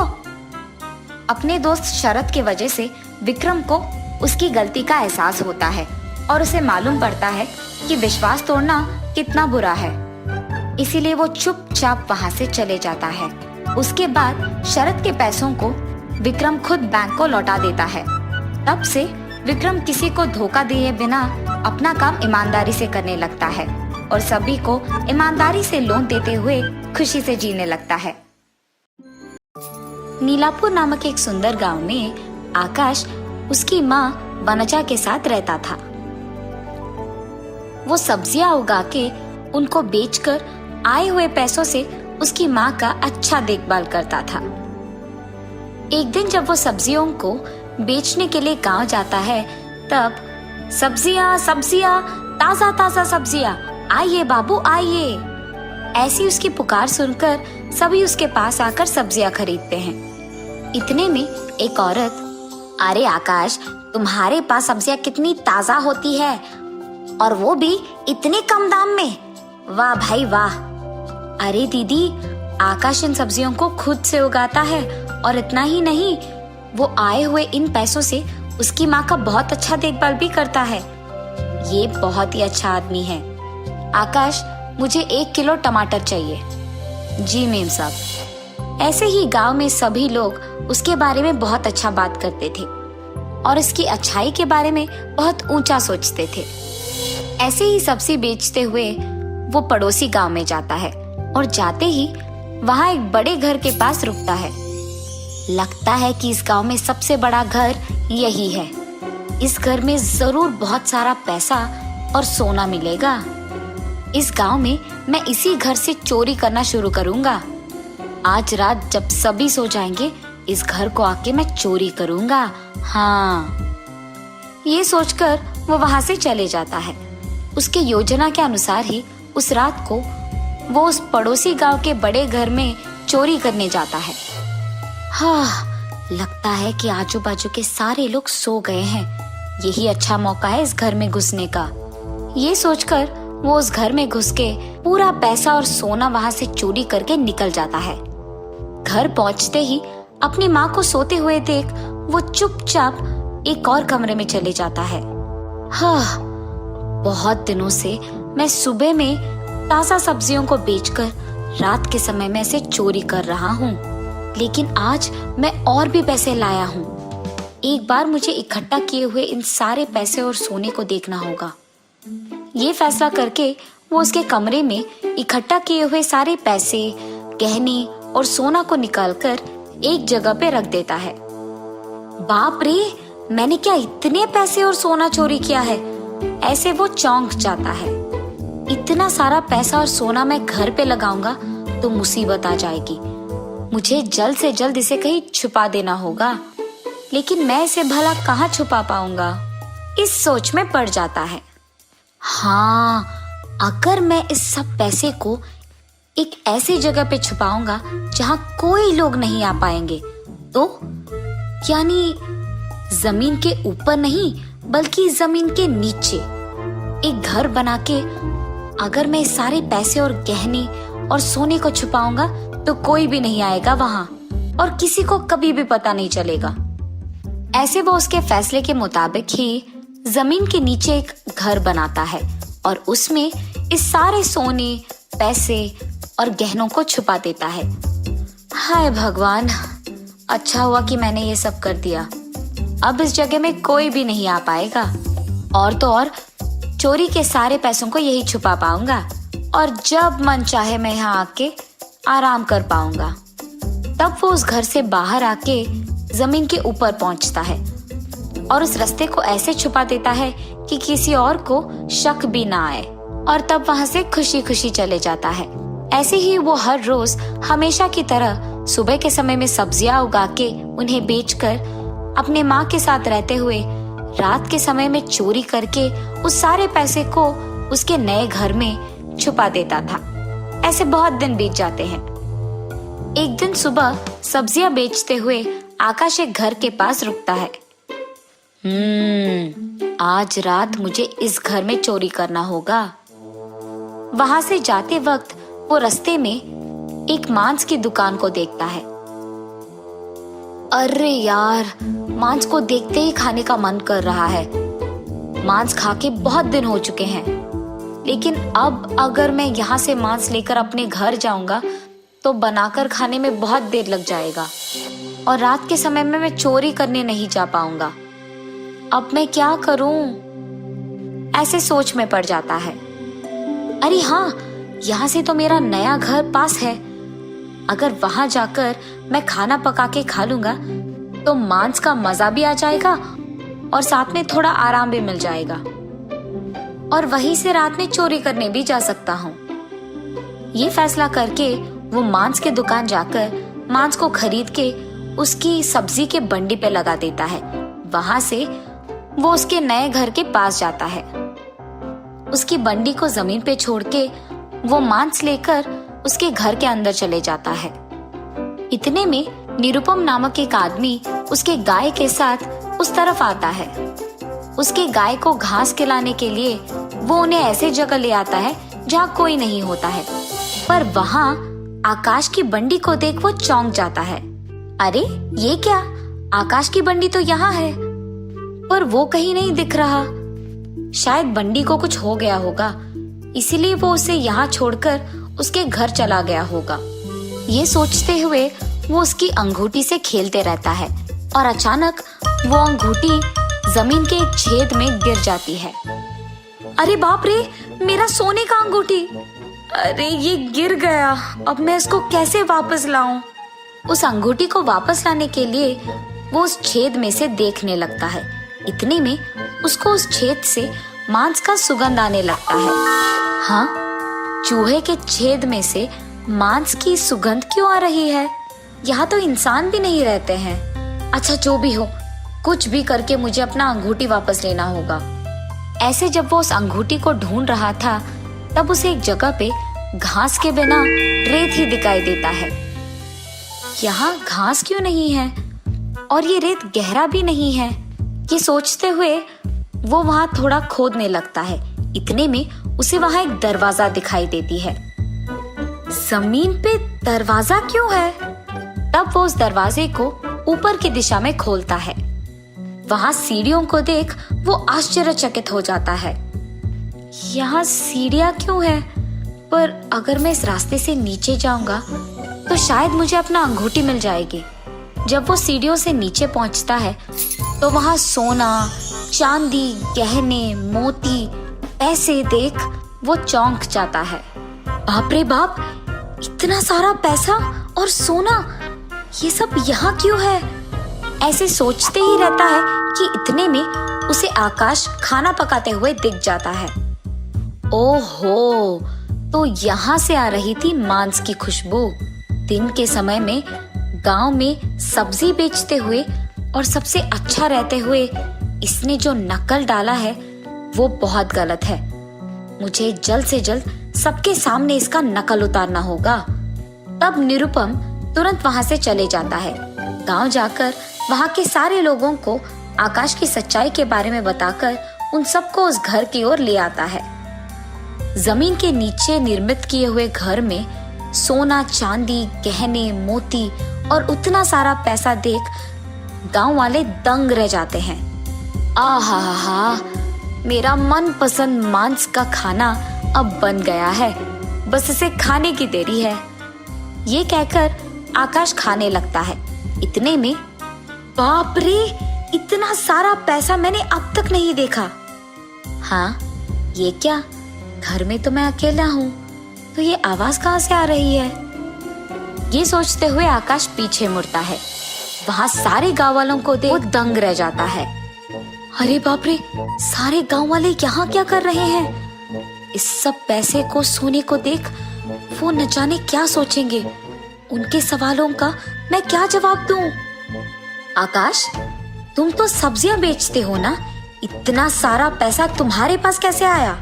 अपने दोस्त शरद के वजह से विक्रम को उसकी गलती का एहसास होता है और उसे मालूम पड़ता है कि विश्वास तोड़ना कितना बुरा है। इसीलिए वो चुपचाप वहां से चले जाता है। उसके बाद शरद के पैसों को विक्रम खुद बैंक को लौटा देता है। तब से विक्रम किसी को धोखा दिए बिना अपना काम ईमानदारी से करने लगता है और सभी को ईमानदारी से लोन देते हुए खुशी से जीने लगता है। नीलापुर नामक एक सुंदर गांव में आकाश उसकी माँ वनजा के साथ रहता था। वो सब्जियां उगा के उनको बेचकर आए हुए पैसों से उसकी माँ का अच्छा देखभाल करता था। एक दिन जब वो सब्जियों को बेचने के लिए गांव जाता है, तब सब्जियां सब्जियां, ताजा ताजा सब्जियां, आइए बाबू आइए, ऐसी उसकी पुकार सुनकर सभी उसके पास आकर सब्जियां खरीदते हैं। इतने में एक औरत, अरे आकाश, तुम्हारे पास सब्जियां कितनी ताजा होती है, और वो भी इतने कम दाम में, वाह भाई वाह। अरे दीदी, आकाश इन सब्जियों को खुद से उगाता है, और इतना ही नहीं, वो आए हुए इन पैसों से उसकी माँ का बहुत अच्छा देखभाल भी करता है। ये बहुत ही अच्छा आदमी है। आकाश, मुझे 1 किलो टमाटर चाहिए। जी मेम साहब। ऐसे ही गांव में सभी लोग उसके बारे में बहुत अच्छा बात करते थे और इसकी अच्छाई के बारे में बहुत ऊंचा सोचते थे। ऐसे ही सब्जी बेचते हुए वो पड़ोसी गांव में जाता है और जाते ही वहां एक बड़े घर के पास रुकता है। लगता है कि इस गांव में सबसे बड़ा घर यही है। इस घर में जरूर बहुत सारा पैसा और सोना मिलेगा। इस गांव में मैं इसी घर से चोरी करना शुरू करूंगा। आज रात जब सभी सो जाएंगे, इस घर को आके मैं चोरी करूंगा। हाँ, ये सोचकर वो वहां से चले जाता है। उसके योजना के अनुसार ही उस रात को वो उस पड़ोसी गांव के बड़े घर में चोरी करने जाता है। हाँ, लगता है कि आजू बाजू के सारे लोग सो गए हैं। यही अच्छा मौका है इस घर में घुसने का। ये सोचकर वो उस घर में घुस के पूरा पैसा और सोना वहां से चोरी करके निकल जाता है। घर पहुंचते ही अपनी माँ को सोते हुए देख वो चुपचाप एक और कमरे में चले जाता है। हाँ, बहुत दिनों से मैं सुबह में ताजा सब्जियों को बेचकर रात के समय में से चोरी कर रहा हूँ, लेकिन आज मैं और भी पैसे लाया हूँ। एक बार मुझे इकट्ठा किए हुए इन सारे पैसे और सोने को देखना होगा। ये फैसला करके वो उसके कमरे में इकट्ठा किए हुए सारे पैसे, गहने और सोना को निकालकर एक जगह पे रख देता है। बाप रे, मैंने क्या इतने पैसे और सोना चोरी किया है? ऐसे वो चौंक जाता है। इतना सारा पैसा और सोना मैं घर पे लगाऊंगा तो मुसीबत आ जाएगी। मुझे जल्द से जल्द इसे कहीं छुपा देना होगा, लेकिन मैं इसे भला कहाँ छुपा पाऊंगा? इस सोच में पड़ जाता है। हाँ, अगर मैं इस सब पैसे को एक ऐसी जगह पे छुपाऊंगा जहां कोई लोग नहीं आ पाएंगे, तो यानी जमीन के ऊपर नहीं बल्कि जमीन के नीचे एक घर बना के अगर मैं सारे पैसे और गहने और सोने को छुपाऊंगा तो कोई भी नहीं आएगा वहां और किसी को कभी भी पता नहीं चलेगा। ऐसे वो उसके फैसले के मुताबिक ही जमीन के नीचे एक घर बनाता है और उसमें इस सारे सोने, पैसे और गहनों को छुपा देता है। हाय भगवान, अच्छा हुआ कि मैंने ये सब कर दिया। अब इस जगह में कोई भी नहीं आ पाएगा और तो और चोरी के सारे पैसों को यही छुपा पाऊंगा और जब मन चाहे मैं यहाँ आके आराम कर पाऊंगा। तब वो उस घर से बाहर आके जमीन के ऊपर पहुंचता है और उस रास्ते को ऐसे छुपा देता है कि किसी और को शक भी ना आए और तब वहां से खुशी खुशी चले जाता है। ऐसे ही वो हर रोज हमेशा की तरह सुबह के समय में सब्जियां उगा के उन्हें बेचकर अपने माँ के साथ रहते हुए रात के समय में चोरी करके उस सारे पैसे को उसके नए घर में छुपा देता था। ऐसे बहुत दिन बीत जाते हैं। एक दिन सुबह सब्जियां बेचते हुए आकाश एक घर के पास रुकता है। आज रात मुझे इस घर में चोरी करना होगा। वहां से जाते वक्त वो रास्ते में एक मांस की दुकान को देखता है। अरे यार, मांस को देखते ही खाने का मन कर रहा है। मांस खा के बहुत दिन हो चुके हैं, लेकिन अब अगर मैं यहाँ से मांस लेकर अपने घर जाऊंगा तो बनाकर खाने में बहुत देर लग जाएगा और रात के समय में मैं चोरी करने नहीं जा पाऊंगा। अब मैं क्या करूं? ऐसे सोच में पड़ जाता है। अरे हाँ, यहाँ से तो मेरा नया घर पास है। अगर वहां जाकर मैं खाना पका के खा लूंगा तो मांस का मजा भी आ जाएगा और साथ में थोड़ा आराम भी मिल जाएगा, और वहीं से रात में चोरी करने भी जा सकता हूँ। ये फैसला करके वो मांस के दुकान जाकर मांस को खरीद के उसकी सब्जी के बंडी पे लगा देता है। वहां से वो उसके नए घर के पास जाता है। उसकी बंडी को जमीन पे छोड़ के वो मांस लेकर उसके घर के अंदर चले जाता है। इतने में निरुपम नामक एक आदमी उसके गाय के साथ उस तरफ आता है। उसके गाय को घास खिलाने के लिए वो उन्हें ऐसे जगह ले आता है जहाँ कोई नहीं होता है, पर वहाँ आकाश की बंडी को देख वो चौंक जाता है। अरे ये क्या, आकाश की बंडी तो यहाँ है, पर वो कहीं नहीं दिख रहा। शायद बंडी को कुछ हो गया होगा, इसीलिए वो उसे यहाँ छोड़कर उसके घर चला गया होगा। ये सोचते हुए वो उसकी अंगूठी से खेलते रहता है और अचानक वो अंगूठी जमीन के एक छेद में गिर जाती है। अरे बाप रे, मेरा सोने का अंगूठी! अरे ये गिर गया, अब मैं इसको कैसे वापस लाऊं? उस अंगूठी को वापस लाने के लिए वो उस छेद में से देखने लगता है। इतने में उसको उस छेद से मांस का सुगंध आने लगता है। हाँ, चूहे के छेद में से मांस की सुगंध क्यों आ रही है? यहाँ तो इंसान भी नहीं रहते हैं। अच्छा, जो भी हो, कुछ भी करके मुझे अपना अंगूठी वापस लेना होगा। ऐसे जब वो उस अंगूठी को ढूंढ रहा था, तब उसे एक जगह पे घास के बिना रेत ही दिखाई देता है। यहाँ घास क्यों नहीं है और ये रेत गहरा भी नहीं है? ये सोचते हुए वो वहाँ थोड़ा खोदने लगता है। इतने में उसे वहाँ एक दरवाजा दिखाई देती है। जमीन पे दरवाजा क्यों है? तब वो उस दरवाजे को ऊपर की दिशा में खोलता है। वहाँ सीढ़ियों को देख वो आश्चर्यचकित हो जाता है। यहाँ सीढ़ियाँ क्यों है? पर अगर मैं इस रास्ते से नीचे जाऊंगा तो शायद मुझे अपना अंगूठी मिल जाएगी। जब वो सीढ़ियों से नीचे पहुंचता है तो वहाँ सोना, चांदी, गहने, मोती, पैसे देख वो चौंक जाता है। बाप रे बाप, इतना सारा पैसा और सोना, ये सब यहाँ क्यों है? ऐसे सोचते ही रहता है कि इतने में उसे आकाश खाना पकाते हुए दिख जाता है। ओहो, तो यहाँ से आ रही थी मांस की खुशबू। दिन के समय में गांव में सब्जी बेचते हुए और सबसे अच्छा रहते हुए इसने जो नकल डाला है वो बहुत गलत है। मुझे जल्द से जल्द सबके सामने इसका नकल उतारना होगा। तब निरुपम तुरंत वहां से चले जाता है। गांव जाकर वहां के सारे लोगों को आकाश की सच्चाई के बारे में बताकर उन सबको उस घर की ओर ले आता है। जमीन के नीचे निर्मित किए हुए घर में सोना, चांदी, गहने, मोती और उतना सारा पैसा देख गांव वाले दंग रह जाते हैं। आहा, मेरा मनपसंद मांस का खाना अब बन गया है, बस इसे खाने की देरी है। ये कहकर आकाश खाने लगता है। इतने में बाप रे, इतना सारा पैसा मैंने अब तक नहीं देखा। हाँ, ये क्या, घर में तो मैं अकेला हूँ, तो ये आवाज कहाँ से आ रही है? ये सोचते हुए आकाश पीछे मुड़ता है। वहाँ सारे गांव वालों को देख वो दंग रह जाता है। अरे बाप रे, सारे गांव वाले यहाँ क्या कर रहे हैं? इस सब पैसे को, सोने को देख वो न जाने क्या सोचेंगे। उनके सवालों का मैं क्या जवाब दूं? आकाश, तुम तो सब्जियां बेचते हो ना, इतना सारा पैसा तुम्हारे पास कैसे आया?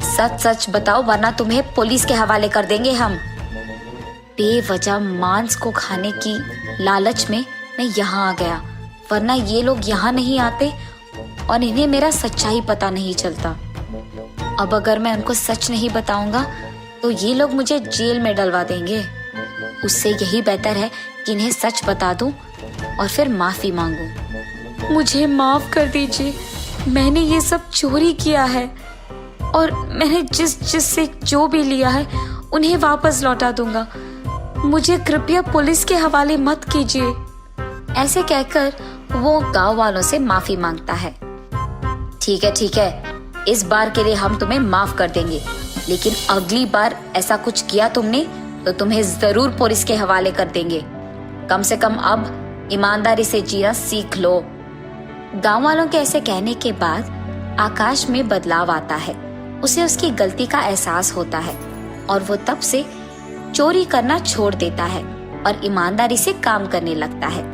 सच सच बताओ, वरना तुम्हें पुलिस के हवाले कर देंगे हम। बेवजह मांस को खाने की लालच में मैं यहाँ आ गया, वरना ये लोग यहाँ नहीं आते और इन्हें मेरा सच्चाई पता नहीं चलता। अब अगर मैं उनको सच नहीं बताऊंगा तो ये लोग मुझे जेल में डलवा देंगे। उससे यही बेहतर है कि इन्हें सच बता दूं और फिर माफी मांगूं। मुझे माफ कर दीजिए, मैंने ये सब चोरी किया है और मैंने जिस से जो भी लिया है उन्हें वापस लौटा दूंगा। मुझे कृपया पुलिस के हवाले मत कीजिए। ऐसे कहकर वो गांव वालों से माफी मांगता है। ठीक है, इस बार के लिए हम तुम्हें माफ कर देंगे, लेकिन अगली बार ऐसा कुछ किया तुमने तो तुम्हें जरूर पुलिस के हवाले कर देंगे। कम से कम अब ईमानदारी से जीना सीख लो। गांव वालों के ऐसे कहने के बाद आकाश में बदलाव आता है। उसे उसकी गलती का एहसास होता है और वो तब से चोरी करना छोड़ देता है और ईमानदारी से काम करने लगता है।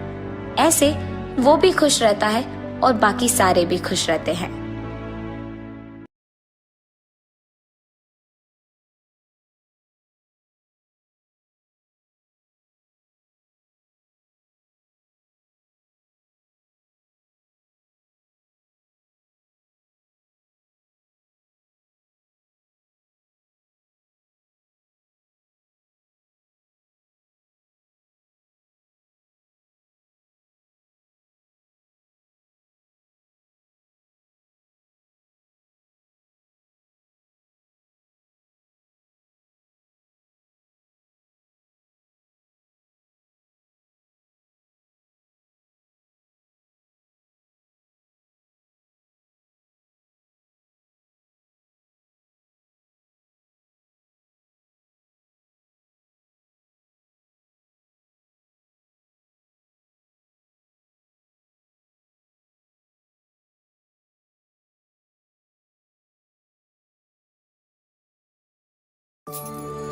ऐसे वो भी खुश रहता है और बाकी सारे भी खुश रहते हैं।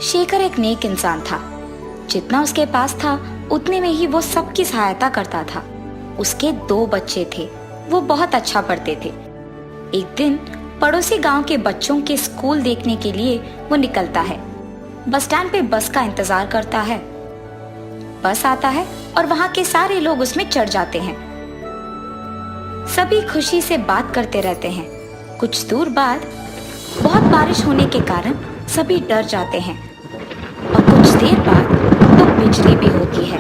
शेखर एक नेक इंसान था। जितना उसके पास था उतने में ही वो सबकी सहायता करता था। उसके 2 बच्चे थे। वो बहुत अच्छा पढ़ते थे। एक दिन पड़ोसी गांव के बच्चों के स्कूल देखने के लिए वो निकलता है। बस स्टैंड पे बस का इंतजार करता है। बस आता है और वहां के सारे लोग उसमें चढ़ जाते हैं। सभी खुशी से बात करते रहते हैं। कुछ दूर बाद बहुत बारिश होने के कारण सभी डर जाते हैं और कुछ देर बाद तो बिजली भी होती है।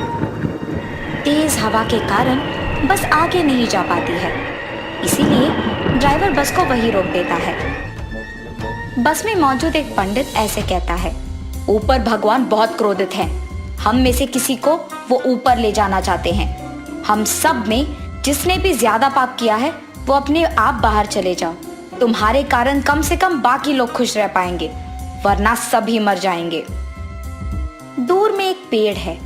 तेज हवा के कारण बस आगे नहीं जा पाती है, इसीलिए ड्राइवर बस को वहीं रोक देता है। बस में मौजूद एक पंडित ऐसे कहता है, ऊपर भगवान बहुत क्रोधित हैं। हम में से किसी को वो ऊपर ले जाना चाहते हैं। हम सब में जिसने भी ज्यादा पाप किया है वो अपने आप बाहर चले जाओ। तुम्हारे कारण कम से कम बाकी लोग खुश रह पाएंगे, वरना सभी मर जाएंगे। दूर में एक पेड़ है।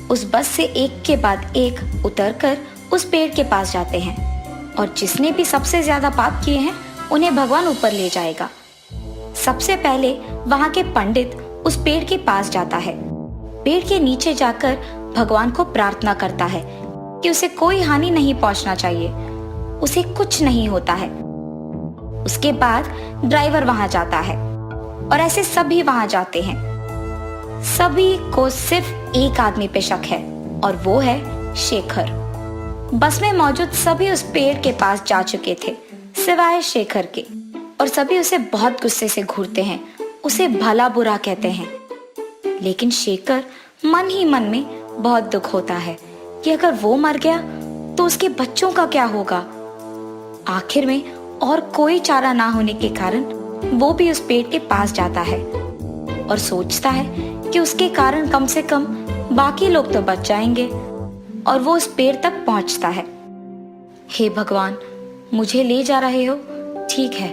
उस बस से एक के बाद एक उतरकर उस पेड़ के पास जाते हैं और जिसने भी सबसे ज्यादा पाप किए हैं उन्हें भगवान ऊपर ले जाएगा। सबसे पहले वहां के पंडित उस पेड़ के पास जाता है। पेड़ के नीचे जाकर भगवान को प्रार्थना करता है कि उसे कोई हानि नहीं पहुंचना चाहिए, उसे कुछ नहीं होता है। उसके बाद ड्राइवर वहां जाता है और ऐसे सभी वहां जाते हैं। सभी को सिर्फ एक आदमी पे शक है और वो है शेखर। बस में मौजूद सभी उस पेड़ के पास जा चुके थे सिवाय शेखर के, और सभी उसे बहुत गुस्से से घूरते हैं, उसे भला बुरा कहते हैं। लेकिन शेखर मन ही मन में बहुत दुख होता है कि अगर वो मर गया तो उसके बच्चों का क्या होगा। आखिर में और कोई चारा ना होने के कारण वो भी उस पेड़ के पास जाता है और सोचता है कि उसके कारण कम से कम बाकी लोग तो बच जाएंगे, और वो उस पेड़ तक पहुंचता है। हे भगवान, मुझे ले जा रहे हो ठीक है,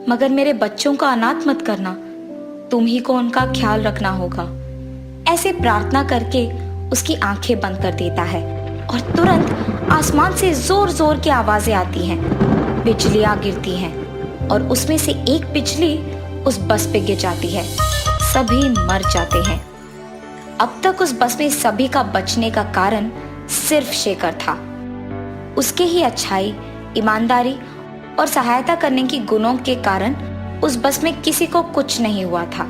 मगर मेरे बच्चों का अनाथ मत करना, तुम ही को उनका ख्याल रखना होगा। ऐसे प्रार्थना करके उसकी आंखें बंद कर देता है और तुरंत आसमान से जोर जोर की आवाजें आती हैं, बिजलियां गिरती हैं और उसमें से एक बिजली उस बस पे गिर जाती है। सभी मर जाते हैं। अब तक उस बस में सभी का बचने का कारण सिर्फ शेखर था। उसके ही अच्छाई, ईमानदारी और सहायता करने की गुणों के कारण उस बस में किसी को कुछ नहीं हुआ था।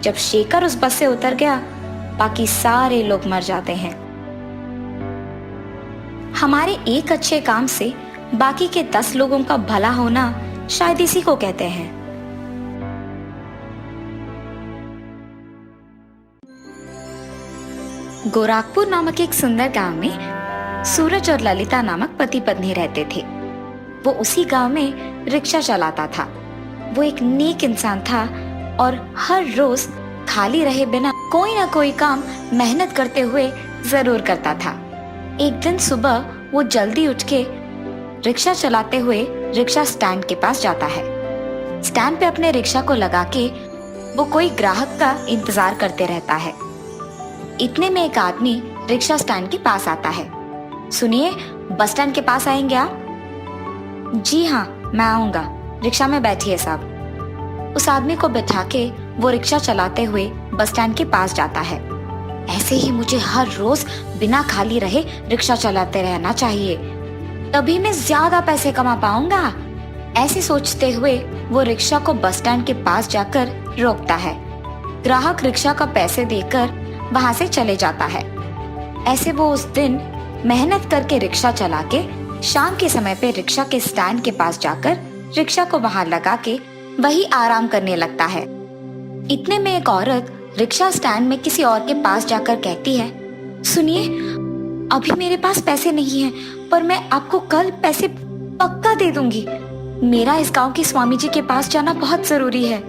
जब शेखर उस बस से उतर गया, बाकी सारे लोग मर जाते हैं। हमारे एक अच्छे काम से बाकी के 10 लोगों का भला होना शायद इसी को कहते हैं। गोरखपुर नामक एक सुंदर गांव में सूरज और ललिता नामक पति पत्नी रहते थे। वो उसी गांव में रिक्शा चलाता था। वो एक नेक इंसान था और हर रोज खाली रहे बिना कोई ना कोई काम मेहनत करते हुए जरूर करता था। एक दिन सुबह वो जल्दी उठ के रिक्शा चलाते हुए रिक्शा स्टैंड के पास जाता है। स्टैंड पे अपने रिक्शा को लगा के वो कोई ग्राहक का इंतजार करते रहता है। इतने में एक आदमी रिक्शा स्टैंड के पास आता है। सुनिए, बस स्टैंड के पास आएंगे आप? जी हाँ, मैं आऊंगा। रिक्शा में बैठिए साहब। उस आदमी को बैठा के वो रिक्शा चलाते हुए बस स्टैंड के पास जाता है। ऐसे ही मुझे हर रोज बिना खाली रहे रिक्शा चलाते रहना चाहिए, तभी मैं ज्यादा पैसे कमा पाऊंगा। ऐसे सोचते हुए वो रिक्शा को बस स्टैंड के पास जाकर रोकता है। ग्राहक रिक्शा का पैसे देकर वहां से चले जाता है। ऐसे वो उस दिन मेहनत करके रिक्शा चला के शाम के समय पे रिक्शा के स्टैंड के पास जाकर रिक्शा को वहां लगा के वही आराम करने लगता है। इतने में एक औरत रिक्शा स्टैंड में किसी और के पास जाकर कहती है, सुनिए, अभी मेरे पास पैसे नहीं है, पर मैं आपको कल पैसे पक्का दे दूंगी। मेरा इस गांव के स्वामी जी के पास जाना बहुत जरूरी है,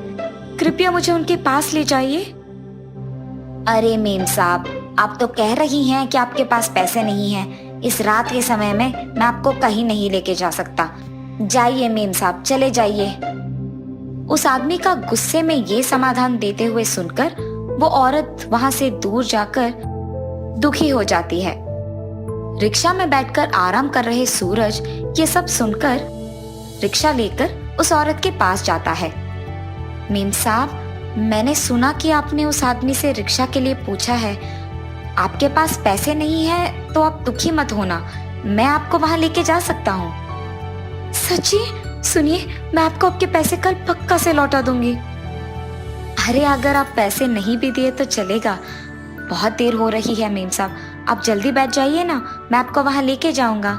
कृपया मुझे उनके पास ले जाइए। अरे मेम साहब, आप तो कह रही हैं कि आपके पास पैसे नहीं हैं। इस रात के समय में मैं आपको कहीं नहीं लेके जा सकता। जाइए मेम साहब, चले जाइए। उस आदमी का गुस्से में ये समाधान देते हुए सुनकर वो औरत वहां से दूर जाकर दुखी हो जाती है। रिक्शा में बैठकर आराम कर रहे सूरज ये सब सुनकर रिक्शा लेकर उस औरत के पास जाता है। मेम साहब, मैंने सुना कि आपने उस आदमी से रिक्शा के लिए पूछा है। आपके पास पैसे नहीं है तो आप दुखी मत होना, मैं आपको वहां लेके जा सकता हूँ। सच्ची? सुनिए, मैं आपको आपके पैसे कल पक्का से लौटा दूंगी। अरे अगर आप पैसे नहीं भी दिए तो चलेगा, बहुत देर हो रही है मेम साहब, आप जल्दी बैठ जाइए ना, मैं आपको वहां लेके जाऊंगा।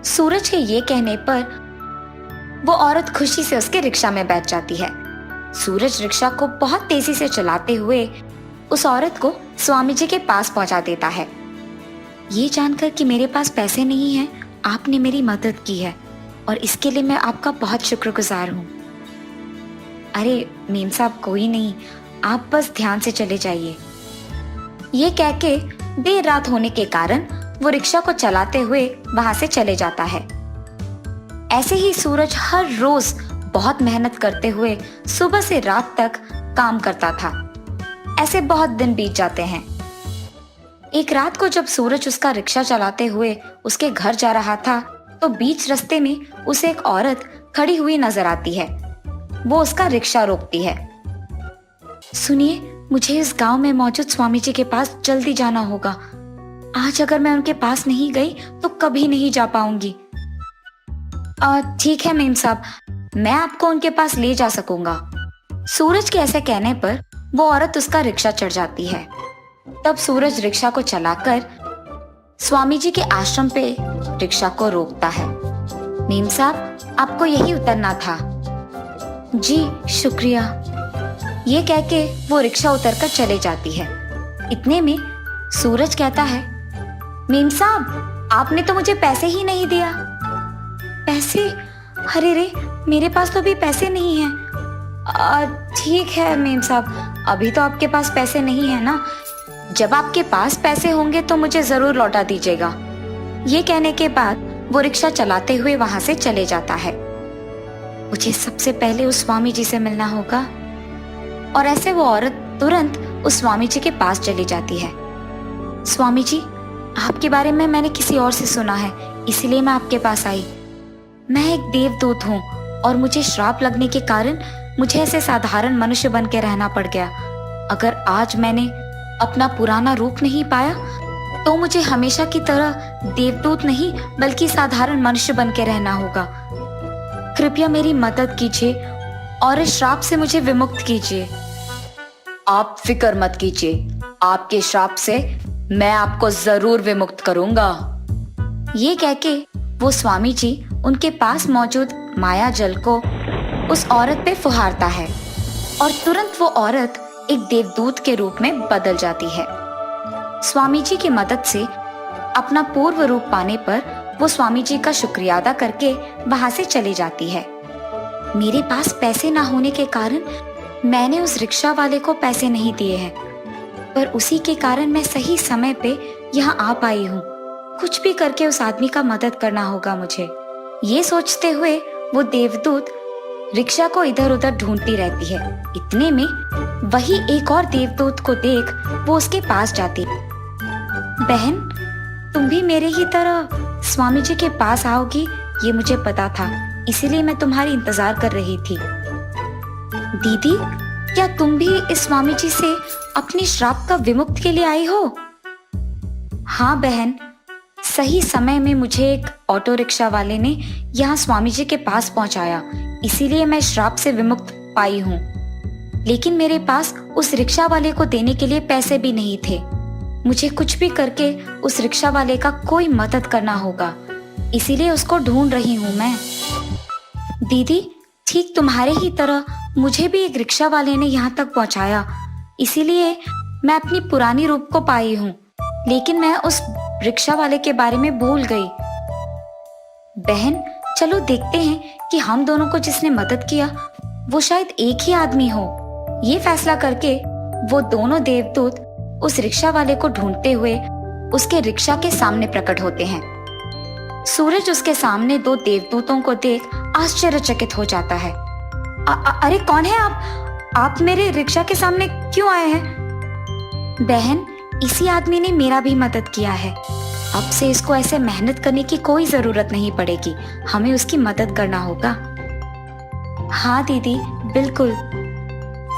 सूरज के ये कहने पर वो औरत खुशी से उसके रिक्शा में बैठ जाती है। सूरज रिक्शा को बहुत तेजी से चलाते हुए उस औरत को स्वामी जी के पास पहुंचा देता है। ये जानकर कि मेरे पास पैसे नहीं हैं, आपने मेरी मदद की है और इसके लिए मैं आपका बहुत शुक्रगुजार हूँ। अरे मेम साहब, कोई नहीं, आप बस ध्यान से चले जाइए। ये कह के देर रात होने के कारण वो रिक्शा को चलाते हुए वहां से चले जाता है। ऐसे ही सूरज हर रोज बहुत मेहनत करते हुए सुबह से रात तक काम करता था। ऐसे बहुत दिन बीत जाते हैं। एक रात को जब सूरज उसका रिक्शा चलाते हुए उसके घर जा रहा था तो बीच रास्ते में उसे एक औरत खड़ी हुई नजर आती है। वो उसका रिक्शा रोकती है। सुनिए, मुझे इस गांव में मौजूद स्वामी जी के पास जल्दी जाना होगा। आज अगर मैं उनके पास नहीं गई तो कभी नहीं जा पाऊंगी। ठीक है मेम साहब, मैं आपको उनके पास ले जा सकूंगा। सूरज के ऐसे कहने पर वो औरत उसका रिक्शा चढ़ जाती है। तब सूरज रिक्शा को चलाकर स्वामी जी के आश्रम पे रिक्शा को रोकता है। मेम साहब, आपको यही उतरना था। जी शुक्रिया। ये कह के वो रिक्शा उतरकर चले जाती है। इतने में सूरज कहता है, मेम साहब, आपने तो मुझे पैसे ही नहीं दिया। पैसे? अरे रे, मेरे पास तो अभी पैसे नहीं हैं। ठीक है मेम साहब, अभी तो आपके पास पैसे नहीं है ना, जब आपके पास पैसे होंगे तो मुझे जरूर लौटा दीजिएगा। ये कहने के बाद वो रिक्शा चलाते हुए वहां से चले जाता है। मुझे सबसे पहले उस स्वामी जी से मिलना होगा। और ऐसे वो औरत तुरंत उस स्वामी जी के पास चली जाती है। स्वामी जी, आपके बारे में मैंने किसी और से सुना है, इसीलिए मैं आपके पास आई। मैं एक देवदूत हूँ और मुझे श्राप लगने के कारण मुझे ऐसे साधारण मनुष्य बन के रहना पड़ गया। अगर आज मैंने अपना पुराना रूप नहीं पाया तो मुझे हमेशा की तरह देवदूत नहीं बल्कि साधारण मनुष्य बन के रहना होगा। कृपया मेरी मदद कीजिए और इस श्राप से मुझे विमुक्त कीजिए। आप फिक्र मत कीजिए, आपके श्राप से मैं आपको जरूर विमुक्त करूंगा। ये कह के वो स्वामी जी उनके पास मौजूद माया जल को उस औरत पे फुहारता है और तुरंत वो औरत एक देवदूत के रूप में बदल जाती है। स्वामी जी की मदद से अपना पूर्व रूप पाने पर वो स्वामी जी का शुक्रिया अदा करके वहां से चली जाती है। मेरे पास पैसे ना होने के कारण मैंने उस रिक्शा वाले को पैसे नहीं दिए हैं, पर उसी के कारण मैं सही समय पे यहाँ आ पाई हूँ। कुछ भी करके उस आदमी का मदद करना होगा मुझे। ये सोचते हुए वो देवदूत रिक्शा को इधर उधर ढूंढती रहती है। इतने में वही एक और देवदूत को देख वो उसके पास जाती है। बहन, तुम भी मेरे ही तरह स्वामी जी के पास आओगी, ये मुझे पता था। इसीलिए मैं तुम्हारी इंतजार कर रही थी। दीदी, क्या तुम भी इस स्वामी जी से अपनी श्राप का विमुक्त के लिए आई हो? हाँ बहन, सही समय में मुझे एक ऑटो रिक्शा वाले ने यहाँ स्वामी जी के पास पहुंचाया, इसीलिए मैं श्राप से विमुक्त पाई हूँ। लेकिन मेरे पास उस रिक्शा वाले को देने के लिए पैसे भी नहीं थे। मुझे कुछ भी करके उस रिक्शा वाले का कोई मदद करना होगा, इसीलिए उसको ढूंढ रही हूँ मैं। दीदी, ठीक तुम्हारे ही तरह मुझे भी एक रिक्शा वाले ने यहाँ तक पहुँचाया, इसीलिए मैं अपनी पुरानी रूप को पाई हूँ। लेकिन मैं उस रिक्शा वाले के बारे में भूल गई। बहन, चलो देखते हैं कि हम दोनों को जिसने मदद किया वो शायद एक ही आदमी हो। ये फैसला करके वो दोनों देवदूत उस रिक्शा वाले को ढूंढते हुए उसके रिक्शा के सामने प्रकट होते हैं। सूरज उसके सामने दो देवदूतों को देख आश्चर्यचकित हो जाता है। अरे कौन है आप मेरे रिक्शा के सामने क्यों आए हैं? बहन, इसी आदमी ने मेरा भी मदद किया है। अब से इसको ऐसे मेहनत करने की कोई जरूरत नहीं पड़ेगी, हमें उसकी मदद करना होगा। हाँ दीदी, बिल्कुल।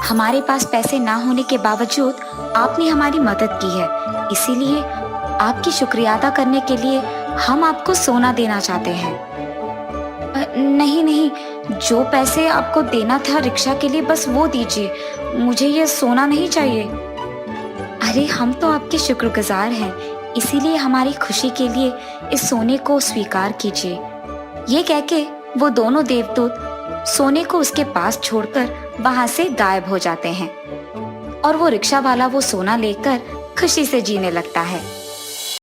हमारे पास पैसे ना होने के बावजूद आपने हमारी मदद की है, इसीलिए आपकी शुक्रिया अदा करने के लिए हम आपको सोना देना चाहते हैं। नहीं, जो पैसे आपको देना था रिक्शा के लिए बस वो दीजिए, मुझे ये सोना नहीं चाहिए। अरे हम तो आपके शुक्रगुजार हैं, इसीलिए हमारी खुशी के लिए इस सोने को स्वीकार कीजिए। ये कह के वो दोनों देवदूत सोने को उसके पास छोड़कर वहां से गायब हो जाते हैं और वो रिक्शा वाला वो सोना लेकर खुशी से जीने लगता है।